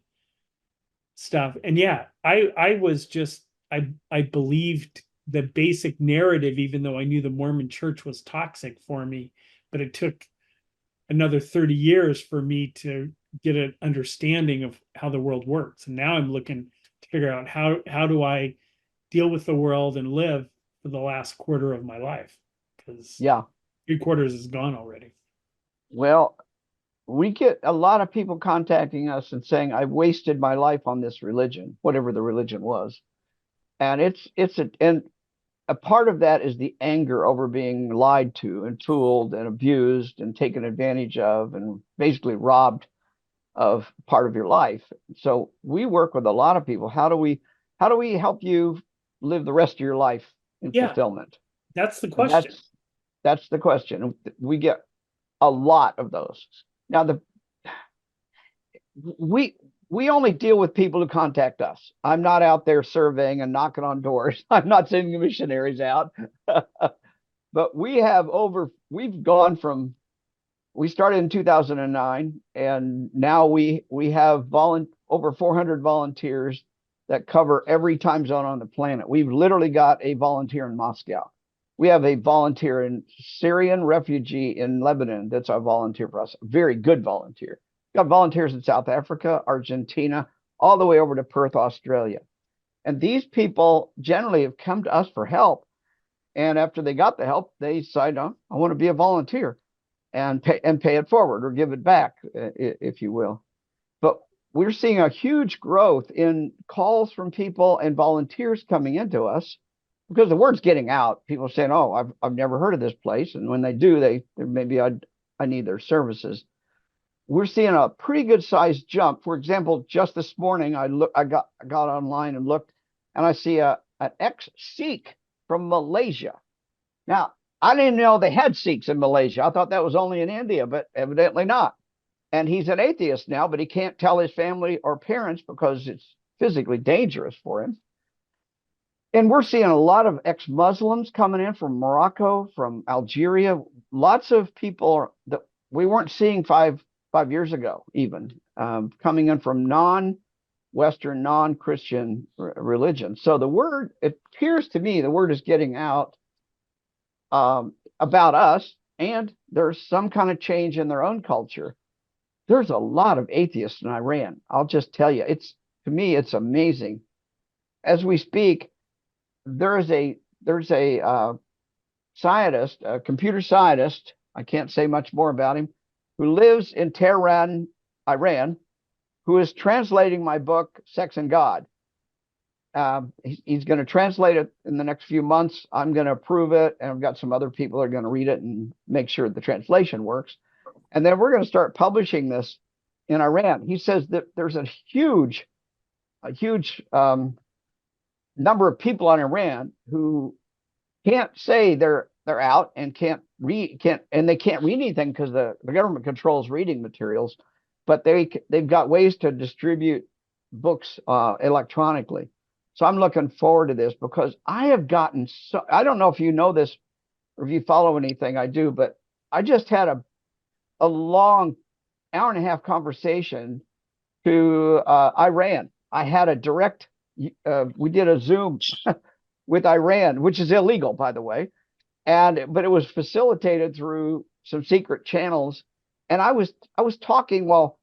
stuff. And yeah, I was just, I believed the basic narrative, even though I knew the Mormon church was toxic for me, but it took another 30 years for me to get an understanding of how the world works. And now I'm looking to figure out how do I deal with the world and live for the last quarter of my life, because 3/4 is gone already. Well, we get a lot of people contacting us and saying, I've wasted my life on this religion, whatever the religion was. And and a part of that is the anger over being lied to and fooled and abused and taken advantage of and basically robbed of part of your life. So we work with a lot of people. How do we help you live the rest of your life in fulfillment? That's the question. That's the question. We get a lot of those. Now we only deal with people who contact us. I'm not out there surveying and knocking on doors. I'm not sending missionaries out. But we started in 2009, and now we have over 400 volunteers that cover every time zone on the planet. We've literally got a volunteer in Moscow. We have a volunteer in Syrian refugee in Lebanon. That's our volunteer for us. Very good volunteer. Got volunteers in South Africa, Argentina, all the way over to Perth, Australia. And these people generally have come to us for help. And after they got the help, they decide, oh, I want to be a volunteer and pay it forward or give it back, if you will. But we're seeing a huge growth in calls from people and volunteers coming into us because the word's getting out. People are saying, oh, I've never heard of this place. And when they do, maybe I need their services. We're seeing a pretty good sized jump. For example, just this morning, I got online and looked, and I see an ex-Sikh from Malaysia. Now, I didn't know they had Sikhs in Malaysia. I thought that was only in India, but evidently not. And he's an atheist now, but he can't tell his family or parents because it's physically dangerous for him. And we're seeing a lot of ex-Muslims coming in from Morocco, from Algeria, lots of people that we weren't seeing five years ago, even coming in from non-Western, non-Christian religion. So the word, it appears to me, the word is getting out about us, and there's some kind of change in their own culture. There's a lot of atheists in Iran. I'll just tell you, to me, it's amazing. As we speak, there's a scientist, a computer scientist, I can't say much more about him, who lives in Tehran, Iran, who is translating my book, Sex and God. He's going to translate it in the next few months. I'm going to approve it, and I've got some other people that are going to read it and make sure the translation works. And then we're going to start publishing this in Iran. He says that there's a huge number of people in Iran who can't say they're out and can't read anything because the government controls reading materials, but they've got ways to distribute books electronically. So I'm looking forward to this because I have gotten I don't know if you know this or if you follow anything I do, but I just had a long hour-and-a-half conversation to Iran. I had a direct, we did a Zoom with Iran, which is illegal, by the way. But it was facilitated through some secret channels. And I was talking while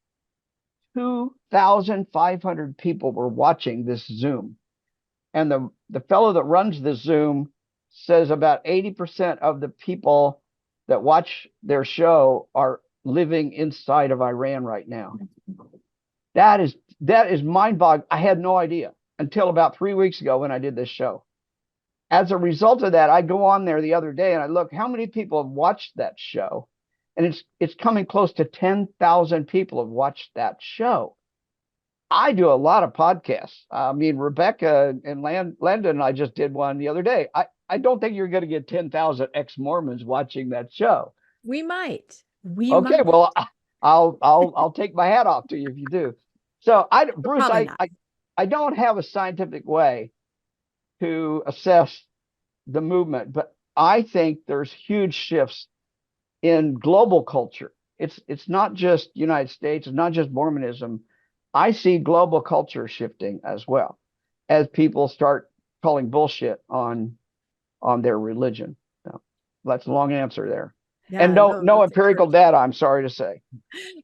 2,500 people were watching this Zoom. And the fellow that runs the Zoom says about 80% of the people that watch their show are living inside of Iran right now. That is mind-boggling. I had no idea until about 3 weeks ago when I did this show. As a result of that, I go on there the other day and I look how many people have watched that show. And it's coming close to 10,000 people have watched that show. I do a lot of podcasts. I mean, Rebecca and Landon and I just did one the other day. I don't think you're going to get 10,000 ex-Mormons watching that show. We might. Okay, well, I'll take my hat off to you if you do. So Bruce, I don't have a scientific way to assess the movement, but I think there's huge shifts in global culture. It's not just United States, it's not just Mormonism. I see global culture shifting as well as people start calling bullshit on their religion. So that's a long answer there. Yeah, and no empirical data, I'm sorry to say.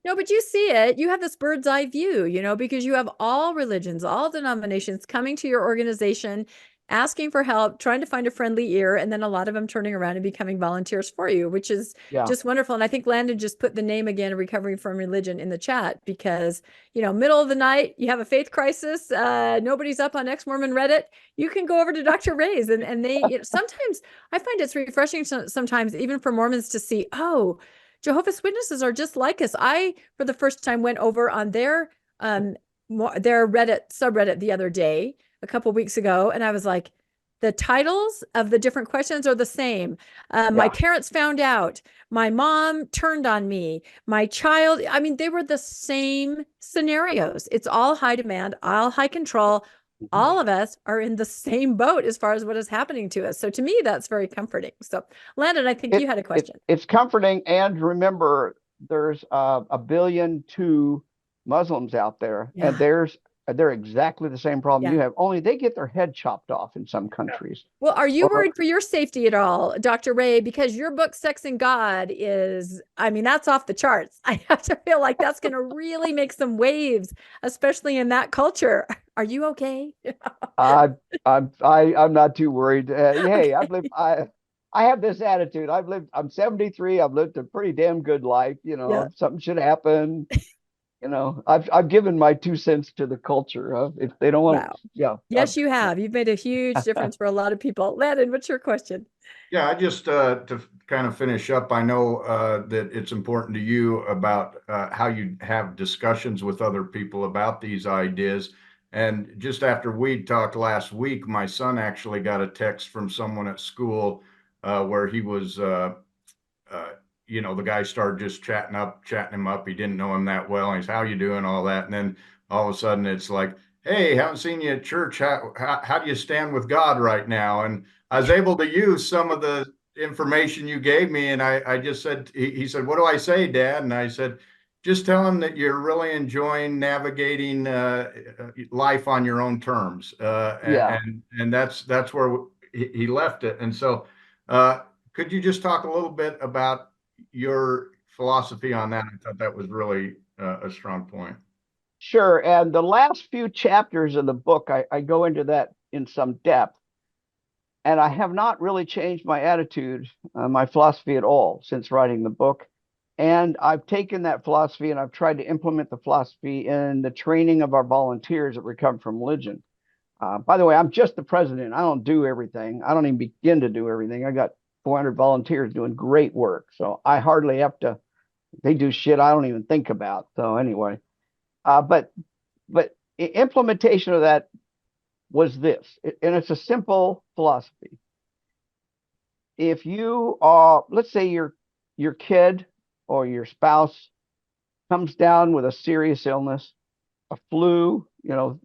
No, but you see it. You have this bird's eye view, because you have all religions, all denominations coming to your organization, asking for help, trying to find a friendly ear, and then a lot of them turning around and becoming volunteers for you, which is just wonderful. And I think Landon just put the name again, Recovering from Religion, in the chat because, middle of the night, you have a faith crisis, nobody's up on Ex-Mormon Reddit, you can go over to Dr. Ray's and they, sometimes I find it's refreshing sometimes even for Mormons to see, oh, Jehovah's Witnesses are just like us. I, for the first time, went over on their Reddit subreddit the other day, a couple of weeks ago, and I was like, the titles of the different questions are the same. My parents found out. My mom turned on me. My child, they were the same scenarios. It's all high demand, all high control. All of us are in the same boat as far as what is happening to us. So to me, that's very comforting. So Landon, I think you had a question. It's comforting. And remember, there's 1.2 billion Muslims out there, and there's They're exactly the same problem Yeah. you have, only they get their head chopped off in some countries. Well, are you Or- worried for your safety at all, Dr. Ray? Because your book, Sex and God, is, I mean, that's off the charts. I have to feel like that's going to really make some waves, especially in that culture. Are you okay? I'm not too worried. Hey, Okay. I have this attitude. I'm 73. I've lived a pretty damn good life. Yeah. If something should happen, I've given my 2 cents to the culture. If they don't want, Wow. yeah. Yes, you have. You've made a huge difference for a lot of people. Landon, what's your question? Yeah, I just to kind of finish up, I know that it's important to you about how you have discussions with other people about these ideas. And just after we talked last week, my son actually got a text from someone at school where he was, the guy started just chatting him up. He didn't know him that well. And he's, how you doing? All that. And then all of a sudden it's like, hey, haven't seen you at church. How do you stand with God right now? And I was able to use some of the information you gave me. And I just said, he said, what do I say, Dad? And I said, just tell him that you're really enjoying navigating life on your own terms. Yeah. And that's where he left it. And so could you just talk a little bit about your philosophy on that? I thought that was really a strong point. Sure. And the last few chapters of the book, I go into that in some depth. And I have not really changed my attitude, my philosophy at all since writing the book. And I've taken that philosophy and I've tried to implement the philosophy in the training of our volunteers that recover from religion. By the way, I'm just the president. I don't do everything. I don't even begin to do everything. I got 400 volunteers doing great work. So I hardly have to, they do shit I don't even think about. So anyway, but implementation of that was this, and it's a simple philosophy. If you are, let's say your kid or your spouse comes down with a serious illness, a flu,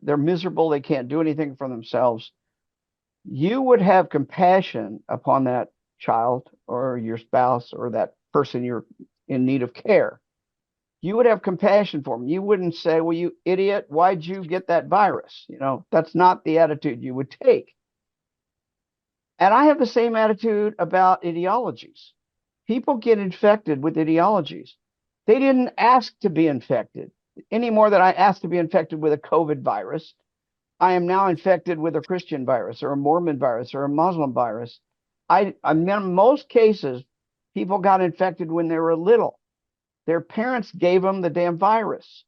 they're miserable, they can't do anything for themselves, you would have compassion upon that child or your spouse or that person you're in need of care. You would have compassion for them. You wouldn't say, well, you idiot, why'd you get that virus? That's not the attitude you would take. And I have the same attitude about ideologies. People get infected with ideologies. They didn't ask to be infected any more than I asked to be infected with a COVID virus. I am now infected with a Christian virus or a Mormon virus or a Muslim virus. In most cases, people got infected when they were little. Their parents gave them the damn virus,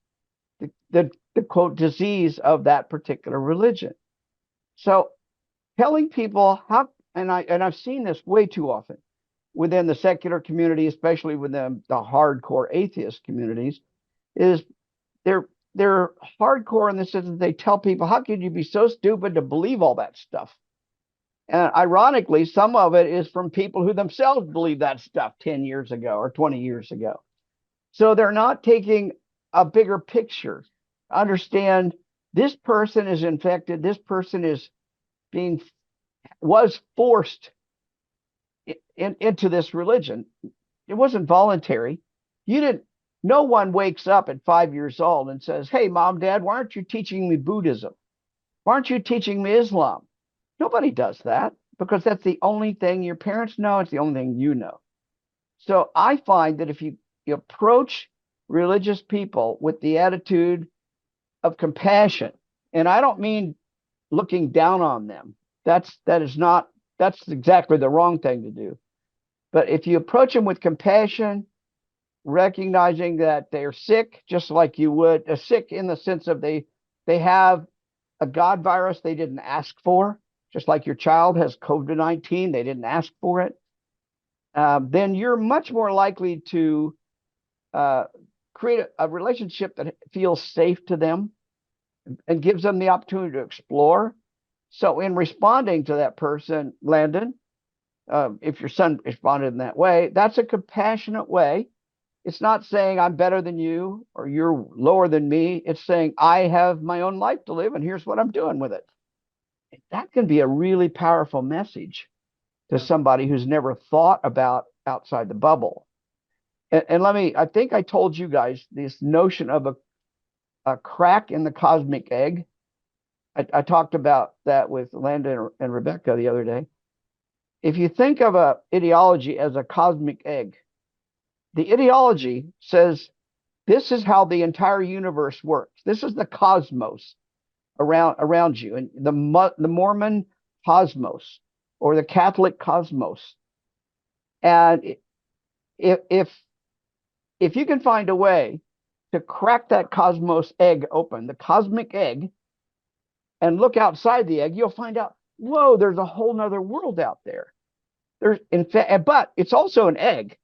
the quote disease of that particular religion. So telling people how, and I've seen this way too often within the secular community, especially within the hardcore atheist communities, is they're hardcore in the sense that they tell people, how could you be so stupid to believe all that stuff? And ironically, some of it is from people who themselves believed that stuff 10 years ago or 20 years ago. So they're not taking a bigger picture. Understand this person is infected. This person was forced into this religion. It wasn't voluntary. No one wakes up at 5 years old and says, hey, Mom, Dad, why aren't you teaching me Buddhism? Why aren't you teaching me Islam? Nobody does that because that's the only thing your parents know. It's the only thing you know. So I find that if you approach religious people with the attitude of compassion, and I don't mean looking down on them. That's exactly the wrong thing to do. But if you approach them with compassion, recognizing that they're sick, just like you would, sick in the sense of they have a God virus they didn't ask for, just like your child has COVID-19, they didn't ask for it, then you're much more likely to create a relationship that feels safe to them and gives them the opportunity to explore. So in responding to that person, Landon, if your son responded in that way, that's a compassionate way. It's not saying I'm better than you or you're lower than me. It's saying I have my own life to live and here's what I'm doing with it. That can be a really powerful message to somebody who's never thought about outside the bubble. And I think I told you guys this notion of a crack in the cosmic egg. I talked about that with Landon and Rebecca the other day. If you think of a ideology as a cosmic egg, the ideology says this is how the entire universe works. This is the cosmos around you, and the Mormon cosmos or the Catholic cosmos. And if you can find a way to crack that cosmos egg open, the cosmic egg, and look outside the egg, you'll find out, whoa, there's a whole nother world out there. There's, in fact, but it's also an egg.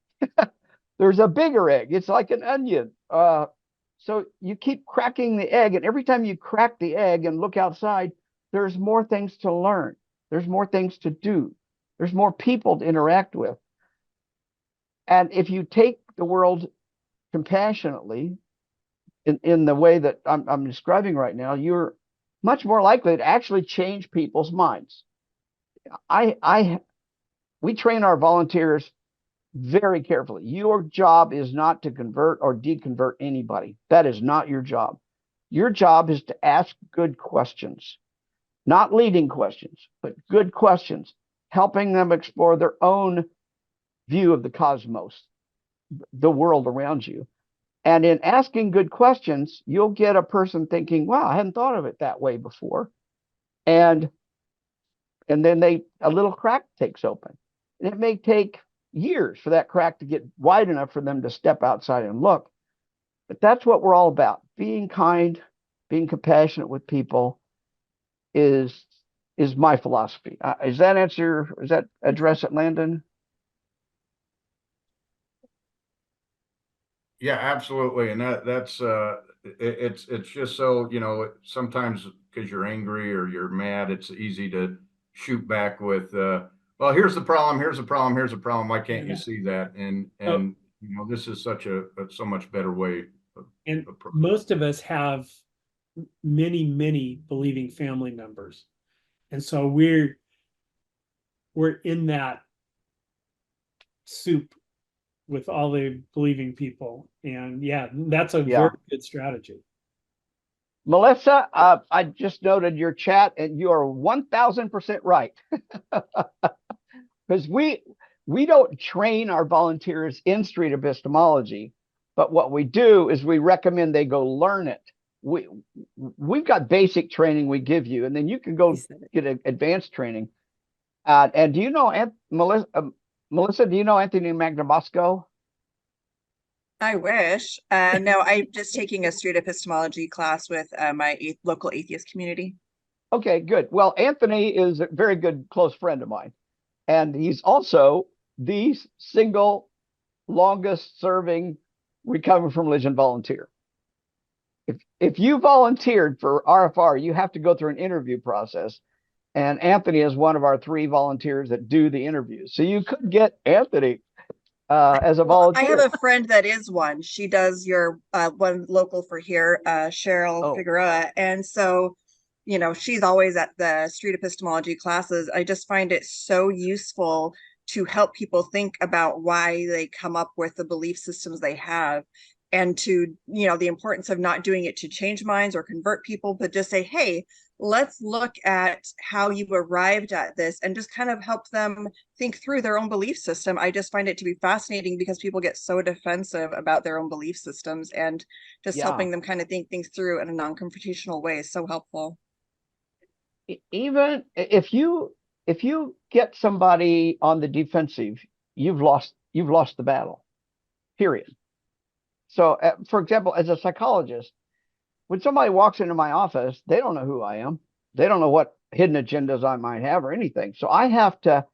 There's a bigger egg. It's like an onion. So you keep cracking the egg, and every time you crack the egg and look outside, there's more things to learn. There's more things to do. There's more people to interact with. And if you take the world compassionately in the way that I'm describing right now, you're much more likely to actually change people's minds. We train our volunteers very carefully. Your job is not to convert or deconvert anybody. That is not your job. Your job is to ask good questions, not leading questions, but good questions, helping them explore their own view of the cosmos, the world around you. And in asking good questions, you'll get a person thinking, wow, I hadn't thought of it that way before. And then a little crack takes open. And it may take years for that crack to get wide enough for them to step outside and look. But that's what we're all about. Being kind, being compassionate with people is my philosophy. Does that address it, Landon? Yeah, absolutely. And that's it's just so, sometimes because you're angry or you're mad, it's easy to shoot back with well, here's the problem, here's the problem, here's the problem. Why can't you see that? And this is such a so much better way of approaching. Most of us have many believing family members. And so we're in that soup with all the believing people. And yeah, that's a very good strategy. Melissa, I just noted your chat, and you are 1000% right. Because we don't train our volunteers in street epistemology, but what we do is we recommend they go learn it. We've got basic training we give you, and then you can go get advanced training. And do you know Melissa? Do you know Anthony Magnabosco? I wish. No, I'm just taking a street epistemology class with my local atheist community. Okay, good. Well, Anthony is a very good close friend of mine, and he's also the single longest serving recovered from religion volunteer. If you volunteered for RFR, you have to go through an interview process, and Anthony is one of our 3 volunteers that do the interviews. So you could get Anthony as a volunteer. I have a friend that is one. She does your one local for here, Cheryl Figueroa. And so, she's always at the street epistemology classes. I just find it so useful to help people think about why they come up with the belief systems they have, and to, the importance of not doing it to change minds or convert people, but just say, hey, let's look at how you arrived at this, and just kind of help them think through their own belief system. I just find it to be fascinating because people get so defensive about their own belief systems, and just helping them kind of think things through in a non-confrontational way is so helpful. Even if you get somebody on the defensive, you've lost the battle, period. So, for example, as a psychologist, when somebody walks into my office, they don't know who I am. They don't know what hidden agendas I might have or anything. So I have to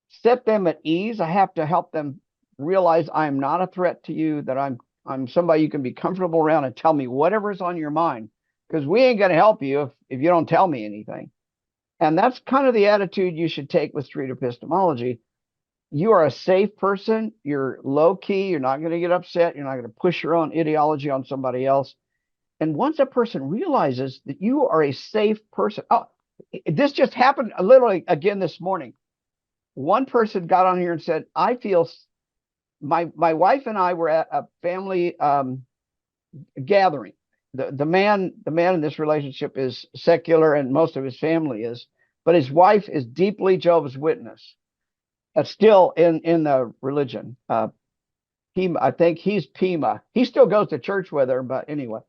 set them at ease. I have to help them realize I'm not a threat to you, that I'm somebody you can be comfortable around, and tell me whatever's on your mind, because we ain't going to help you if you don't tell me anything. And that's kind of the attitude you should take with street epistemology. You are a safe person. You're low key. You're not going to get upset. You're not going to push your own ideology on somebody else. And once a person realizes that you are a safe person, this just happened literally again this morning. One person got on here and said, I feel, my wife and I were at a family gathering. the man in this relationship is secular, and most of his family is, but his wife is deeply Jehovah's Witness, still in the religion. I think he's Pima. He still goes to church with her, but anyway,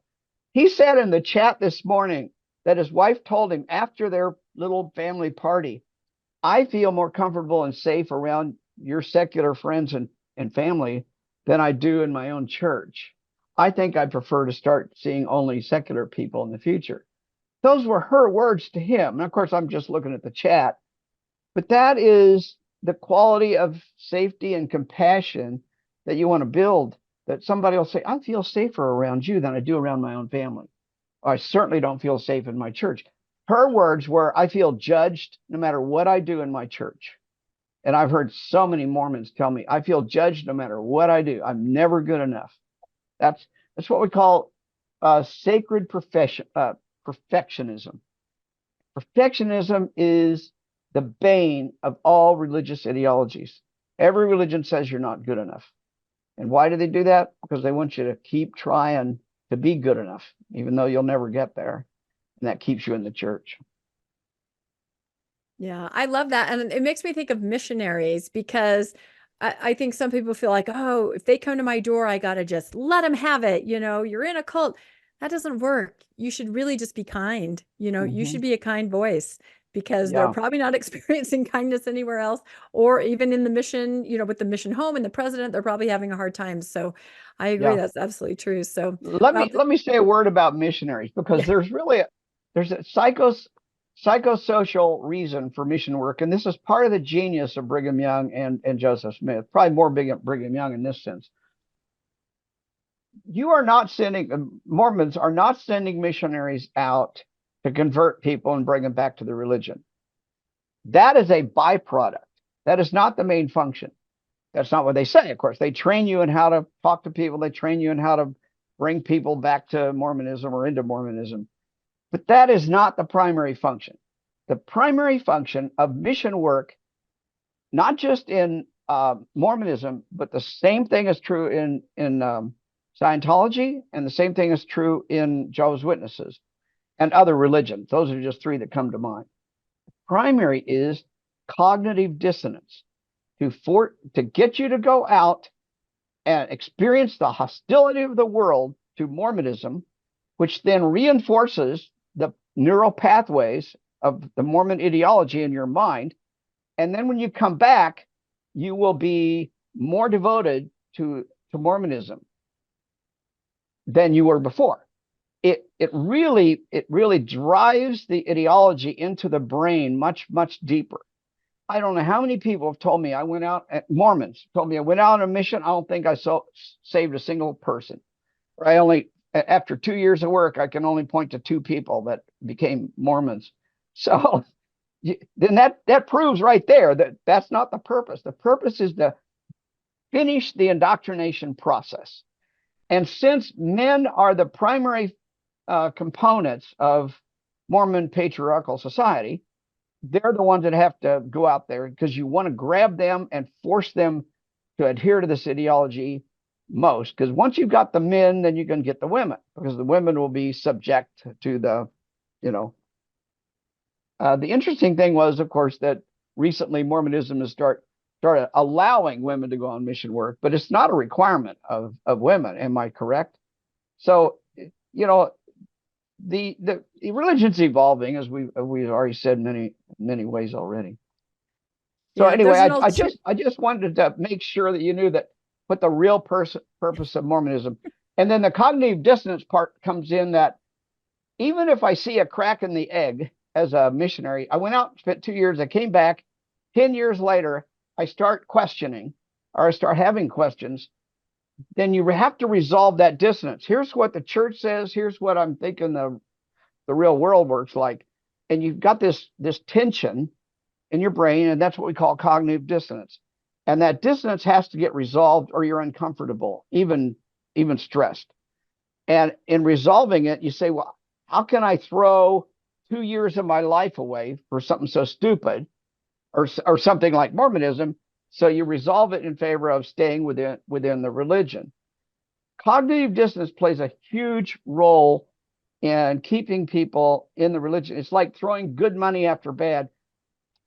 he said in the chat this morning that his wife told him after their little family party, I feel more comfortable and safe around your secular friends and family than I do in my own church. I think I prefer to start seeing only secular people in the future. Those were her words to him. And of course, I'm just looking at the chat, but that is the quality of safety and compassion that you want to build, that somebody will say, I feel safer around you than I do around my own family. Or, I certainly don't feel safe in my church. Her words were, I feel judged no matter what I do in my church. And I've heard so many Mormons tell me, I feel judged no matter what I do. I'm never good enough. That's what we call sacred perfectionism. Perfectionism is the bane of all religious ideologies. Every religion says you're not good enough. And why do they do that? Because they want you to keep trying to be good enough, even though you'll never get there. And that keeps you in the church. Yeah, I love that. And it makes me think of missionaries, because I think some people feel like, oh, if they come to my door, I got to just let them have it. You're in a cult. That doesn't work. You should really just be kind. You should be a kind voice, because they're probably not experiencing kindness anywhere else, or even in the mission, with the mission home and the president, they're probably having a hard time. So I agree. That's absolutely true. So let me say a word about missionaries, because there's a psychosocial reason for mission work. And this is part of the genius of Brigham Young and Joseph Smith, probably more Brigham Young in this sense. Mormons are not sending missionaries out to convert people and bring them back to the religion. That is a byproduct. That is not the main function. That's not what they say. Of course, they train you in how to talk to people. They train you in how to bring people back to Mormonism or into Mormonism. But that is not the primary function. The primary function of mission work, not just in Mormonism, but the same thing is true in Scientology, and the same thing is true in Jehovah's Witnesses and other religions. Those are just three that come to mind. Primary is cognitive dissonance, to get you to go out and experience the hostility of the world to Mormonism, which then reinforces the neural pathways of the Mormon ideology in your mind. And then when you come back, you will be more devoted to Mormonism than you were before. It really drives the ideology into the brain much, much deeper. I don't know how many people have told me Mormons told me I went out on a mission. I don't think I saved a single person. Or after 2 years of work, I can only point to 2 people that became Mormons. So then that proves right there that that's not the purpose. The purpose is to finish the indoctrination process. And since men are the primary components of Mormon patriarchal society, they're the ones that have to go out there, because you want to grab them and force them to adhere to this ideology most. Because once you've got the men, then you can get the women, because the women will be subject to the interesting thing was, of course, that recently Mormonism has started allowing women to go on mission work, but it's not a requirement of women. Am I correct? So, the religion's evolving, as we've already said many ways already. So anyway, I just wanted to make sure that you knew that what the real purpose of Mormonism, and then the cognitive dissonance part comes in, that even if I see a crack in the egg as a missionary, I went out, spent 2 years, I came back, 10 years later, I start questioning, or I start having questions, then you have to resolve that dissonance. Here's what the church says. Here's what I'm thinking the real world works like. And you've got this tension in your brain, and that's what we call cognitive dissonance. And that dissonance has to get resolved, or you're uncomfortable, even stressed. And in resolving it, you say, well, how can I throw 2 years of my life away for something so stupid, or something like Mormonism? So you resolve it in favor of staying within the religion. Cognitive dissonance plays a huge role and keeping people in the religion. It's like throwing good money after bad.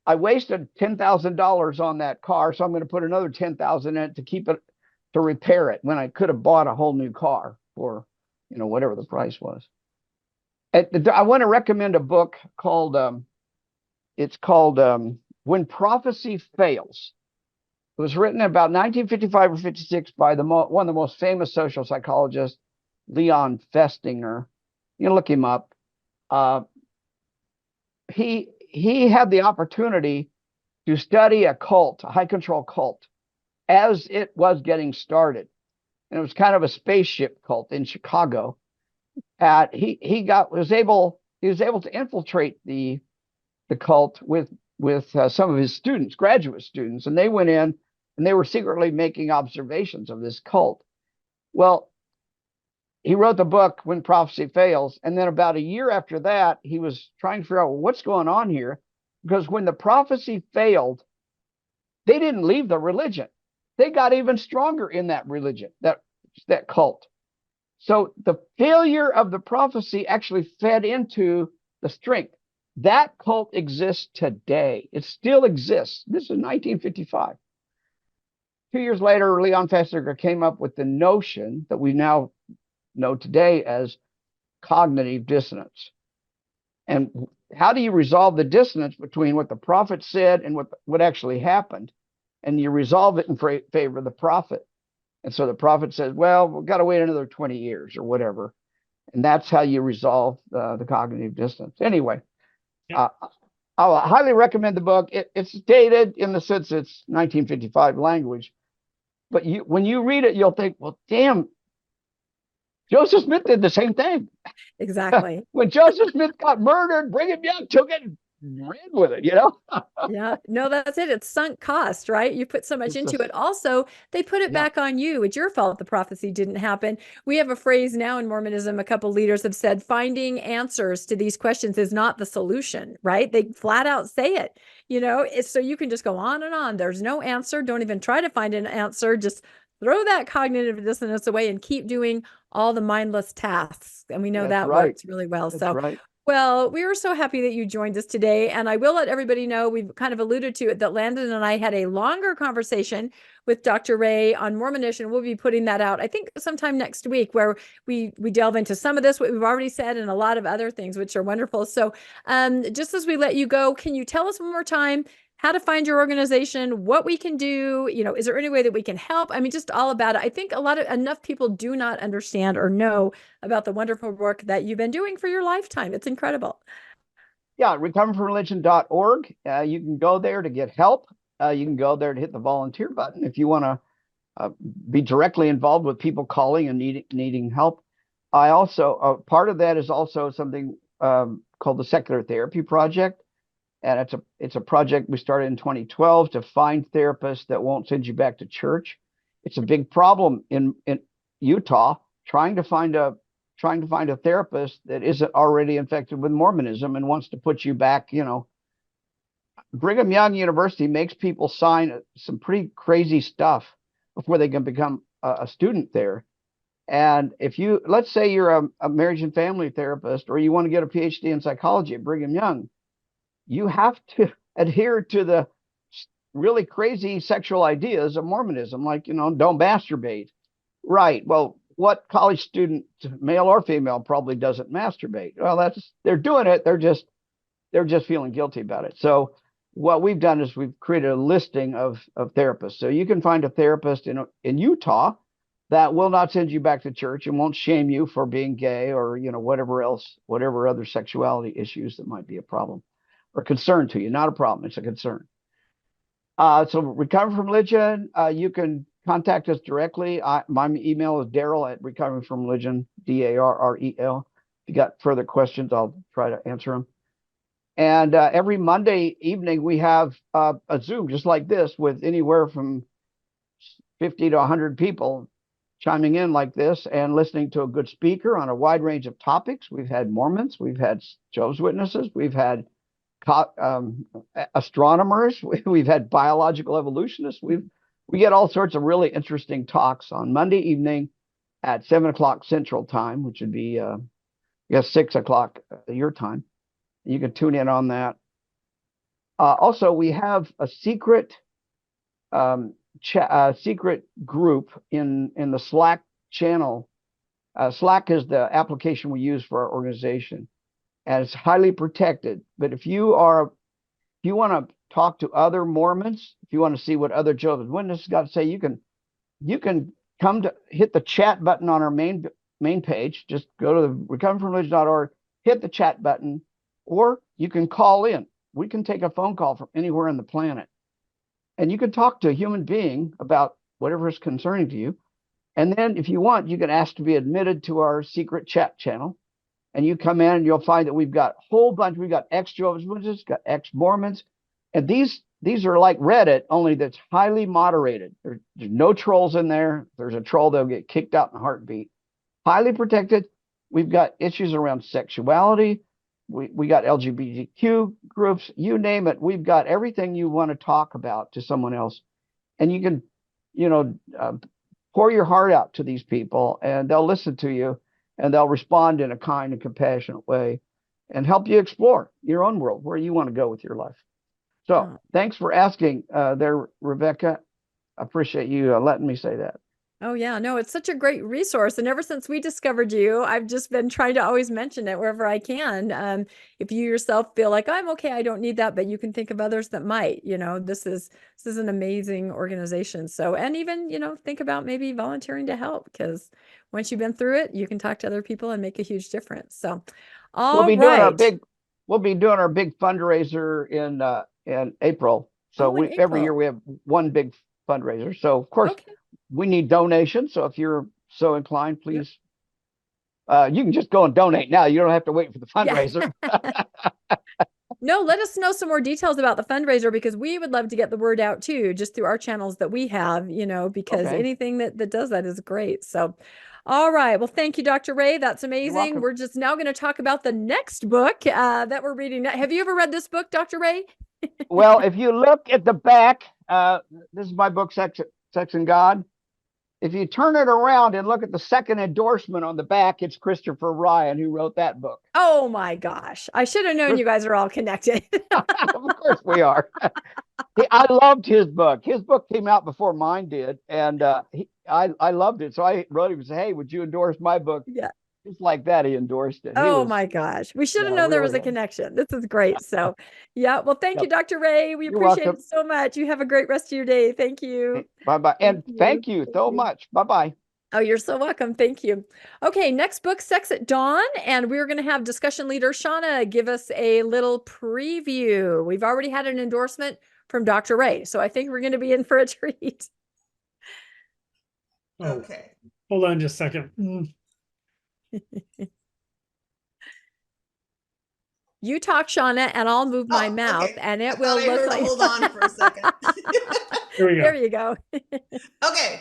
I wasted $10,000 on that car, so I'm going to put another $10,000 in it to keep it, to repair it, when I could have bought a whole new car for, whatever the price was. I want to recommend a book called it's called When Prophecy Fails. It was written about 1955 or 56 by one of the most famous social psychologists, Leon Festinger. You can look him up. He had the opportunity to study a cult, a high control cult, as it was getting started. And it was kind of a spaceship cult in Chicago. He was able to infiltrate the cult with some of his students, graduate students, and they went in and they were secretly making observations of this cult. Well, he wrote the book When Prophecy Fails, and then about a year after that, he was trying to figure out, well, what's going on here, because when the prophecy failed, they didn't leave the religion. They got even stronger in that religion, that cult. So the failure of the prophecy actually fed into the strength. That cult exists today. It still exists. This is 1955. 2 years later, Leon Festinger came up with the notion that we now know today as cognitive dissonance. And how do you resolve the dissonance between what the prophet said and what actually happened? And you resolve it in favor of the prophet. And so the prophet says, well, we've got to wait another 20 years or whatever. And that's how you resolve the cognitive dissonance. Anyway, I'll highly recommend the book. It's dated in the sense it's 1955 language. But when you read it, you'll think, well, damn, Joseph Smith did the same thing. Exactly. When Joseph Smith got murdered, Brigham Young took it and ran with it, Yeah, no, that's it. It's sunk cost, right? You put so much into it. Also, they put it back on you. It's your fault the prophecy didn't happen. We have a phrase now in Mormonism, a couple leaders have said, finding answers to these questions is not the solution, right? They flat out say it, so you can just go on and on. There's no answer. Don't even try to find an answer. Just throw that cognitive dissonance away and keep doing all the mindless tasks. And we know that works really well. That's so right. Well, we were so happy that you joined us today. And I will let everybody know, we've kind of alluded to it, that Landon and I had a longer conversation with Dr. Ray on Mormonism. We'll be putting that out, I think, sometime next week, where we delve into some of this, what we've already said, and a lot of other things, which are wonderful. So just as we let you go, can you tell us one more time how to find your organization, what we can do? Is there any way that we can help? I mean, just all about it. I think enough people do not understand or know about the wonderful work that you've been doing for your lifetime. It's incredible. Yeah, recoveryfromreligion.org. You can go there to get help. You can go there to hit the volunteer button if you want to be directly involved with people calling and needing help. I also, part of that is also something called the Secular Therapy Project. And it's a project we started in 2012 to find therapists that won't send you back to church. It's a big problem in Utah, trying to find a therapist that isn't already infected with Mormonism and wants to put you back. Brigham Young University makes people sign some pretty crazy stuff before they can become a student there. And let's say you're a marriage and family therapist, or you want to get a PhD in psychology at Brigham Young, you have to adhere to the really crazy sexual ideas of Mormonism, like, don't masturbate. Right. Well, what college student, male or female, probably doesn't masturbate? Well, they're doing it. They're just feeling guilty about it. So what we've done is we've created a listing of therapists. So you can find a therapist in Utah that will not send you back to church and won't shame you for being gay or, whatever other sexuality issues that might be a problem or concern to you. Not a problem. It's a concern. So Recover from Religion, you can contact us directly. My email is Darrel at Recovering from Religion, Darrel. If you got further questions, I'll try to answer them. And every Monday evening, we have a Zoom just like this with anywhere from 50 to 100 people chiming in like this and listening to a good speaker on a wide range of topics. We've had Mormons, we've had Jehovah's Witnesses, we've had astronomers, we've had biological evolutionists. We get all sorts of really interesting talks on Monday evening at 7 o'clock Central Time, which would be 6 o'clock your time. You can tune in on that. Also, we have a secret secret group in the Slack channel. Slack is the application we use for our organization, and it's highly protected. But if you want to talk to other Mormons, if you want to see what other Jehovah's Witnesses got to say, you can come to hit the chat button on our main page. Just go to the recoveringfromreligion.org, hit the chat button, or you can call in. We can take a phone call from anywhere on the planet, and you can talk to a human being about whatever is concerning to you. And then if you want, you can ask to be admitted to our secret chat channel, and you come in and you'll find that we've got a whole bunch. We've got ex-Jehovah's Witnesses, got ex-Mormons, and these are like Reddit, only that's highly moderated. There's no trolls in there. If there's a troll, they'll get kicked out in a heartbeat. Highly protected. We've got issues around sexuality. We got LGBTQ groups, you name it. We've got everything you want to talk about to someone else. And you can, pour your heart out to these people, and they'll listen to you, and they'll respond in a kind and compassionate way and help you explore your own world, where you want to go with your life. So thanks for asking there, Rebecca. I appreciate you letting me say that. Oh yeah, no, it's such a great resource. And ever since we discovered you, I've just been trying to always mention it wherever I can. If you yourself feel like I'm okay, I don't need that, but you can think of others that might, this is an amazing organization. So, and even, think about maybe volunteering to help, because once you've been through it, you can talk to other people and make a huge difference. So, we'll be doing our big fundraiser in April. So every year we have one big fundraiser. So of course, we need donations. So if you're so inclined, please, you can just go and donate now. You don't have to wait for the fundraiser. Yeah. No, let us know some more details about the fundraiser, because we would love to get the word out too, just through our channels that we have, because anything that does that is great. So, all right. Well, thank you, Dr. Ray. That's amazing. We're just now going to talk about the next book that we're reading. Have you ever read this book, Dr. Ray? Well, if you look at the back, this is my book, Sex and God. If you turn it around and look at the second endorsement on the back, it's Christopher Ryan who wrote that book. Oh my gosh. I should have known you guys are all connected. Of course we are. I loved his book. His book came out before mine did. And I loved it. So I wrote him and said, hey, would you endorse my book? Yeah. Just like that, he endorsed it. Oh my gosh. We should have known there was a connection. This is great. So yeah. Well, thank you, Dr. Ray. We appreciate it so much. You have a great rest of your day. Thank you. Bye-bye. And thank you so much. Bye-bye. Oh, you're so welcome. Thank you. Okay, next book, Sex at Dawn. And we're going to have discussion leader Shauna give us a little preview. We've already had an endorsement from Dr. Ray, so I think we're going to be in for a treat. Okay. Hold on just a second. You talk, Shauna, and I'll move my mouth, and it will look like. Hold on for a second. Here we go. There you go. Okay,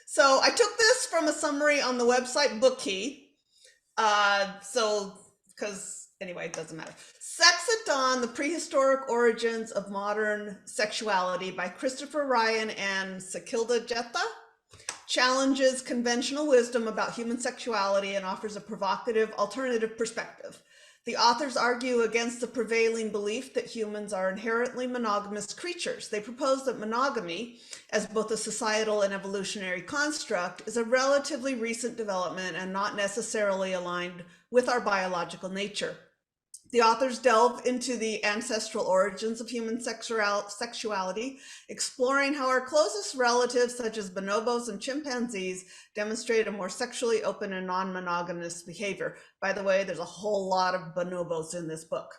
so I took this from a summary on the website Bookkey. Anyway, it doesn't matter. Sex at Dawn: The Prehistoric Origins of Modern Sexuality by Christopher Ryan and Sakilda Jetha challenges conventional wisdom about human sexuality and offers a provocative alternative perspective. The authors argue against the prevailing belief that humans are inherently monogamous creatures. They propose that monogamy, as both a societal and evolutionary construct, is a relatively recent development and not necessarily aligned with our biological nature. The authors delve into the ancestral origins of human sexuality, exploring how our closest relatives, such as bonobos and chimpanzees, demonstrate a more sexually open and non-monogamous behavior. By the way, there's a whole lot of bonobos in this book.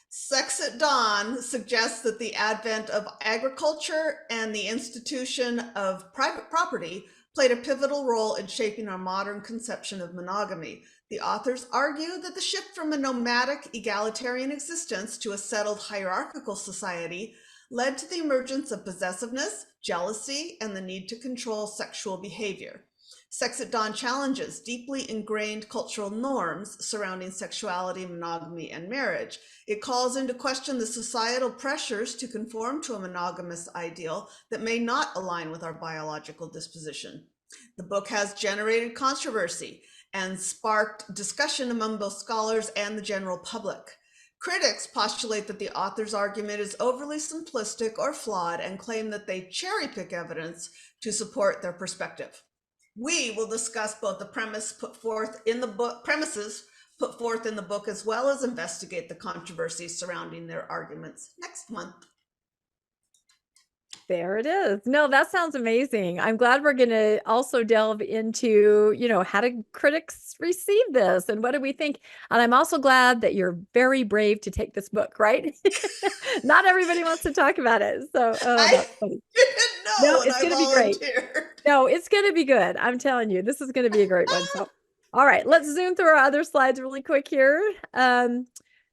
Sex at Dawn suggests that the advent of agriculture and the institution of private property played a pivotal role in shaping our modern conception of monogamy. The authors argue that the shift from a nomadic, egalitarian existence to a settled hierarchical society led to the emergence of possessiveness, jealousy, and the need to control sexual behavior. Sex at Dawn challenges deeply ingrained cultural norms surrounding sexuality, monogamy, and marriage. It calls into question the societal pressures to conform to a monogamous ideal that may not align with our biological disposition. The book has generated controversy. and sparked discussion among both scholars and the general public. Critics postulate that the author's argument is overly simplistic or flawed and claim that they cherry-pick evidence to support their perspective. We will discuss both the premises put forth in the book, as well as investigate the controversies surrounding their arguments next month. There it is. No, that sounds amazing. I'm glad we're going to also delve into, how do critics receive this and what do we think? And I'm also glad that you're very brave to take this book, right? Not everybody wants to talk about it. So, I funny. didn't know No, when it's I going to be great. volunteered. No, it's going to be good. I'm telling you, this is going to be a great one. So, all right, let's zoom through our other slides really quick here.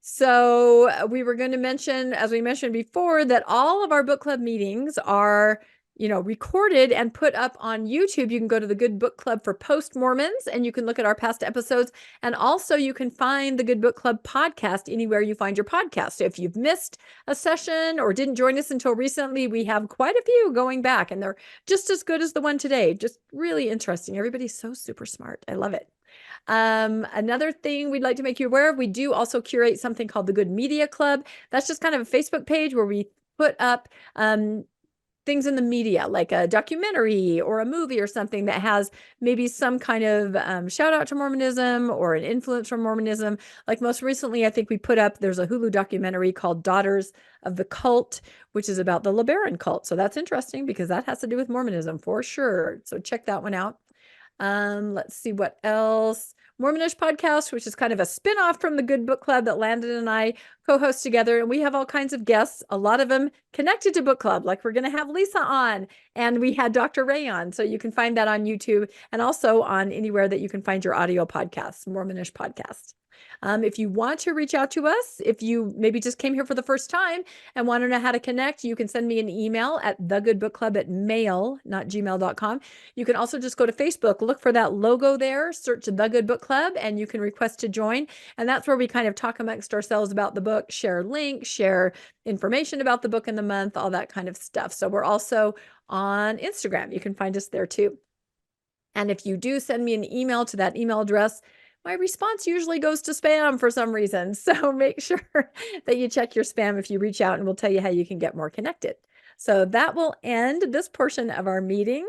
So we were going to mention, as we mentioned before, that all of our book club meetings are, recorded and put up on YouTube. You can go to the Good Book Club for Post-Mormons and you can look at our past episodes. And also you can find the Good Book Club podcast anywhere you find your podcast. So if you've missed a session or didn't join us until recently, we have quite a few going back and they're just as good as the one today. Just really interesting. Everybody's so super smart. I love it. Another thing we'd like to make you aware of, we do also curate something called the Good Media Club. That's just kind of a Facebook page where we put up things in the media, like a documentary or a movie or something that has maybe some kind of shout out to Mormonism or an influence from Mormonism. Like most recently, I think we put up, there's a Hulu documentary called Daughters of the Cult, which is about the LeBaron cult. So that's interesting because that has to do with Mormonism for sure. So check that one out. Let's see what else. Mormonish podcast, which is kind of a spin-off from the Good Book Club that Landon and I co-host together. And we have all kinds of guests, a lot of them connected to book club. Like we're going to have Lisa on and we had Dr. Ray on. So you can find that on YouTube and also on anywhere that you can find your audio podcasts, Mormonish podcast. If you want to reach out to us, if you maybe just came here for the first time and want to know how to connect, you can send me an email at thegoodbookclub@mail.gmail.com. You can also just go to Facebook, look for that logo there, search The Good Book Club, and you can request to join. And that's where we kind of talk amongst ourselves about the book, share links, share information about the book in the month, all that kind of stuff. So we're also on Instagram. You can find us there too. And if you do send me an email to that email address, my response usually goes to spam for some reason. So make sure that you check your spam if you reach out and we'll tell you how you can get more connected. So that will end this portion of our meeting.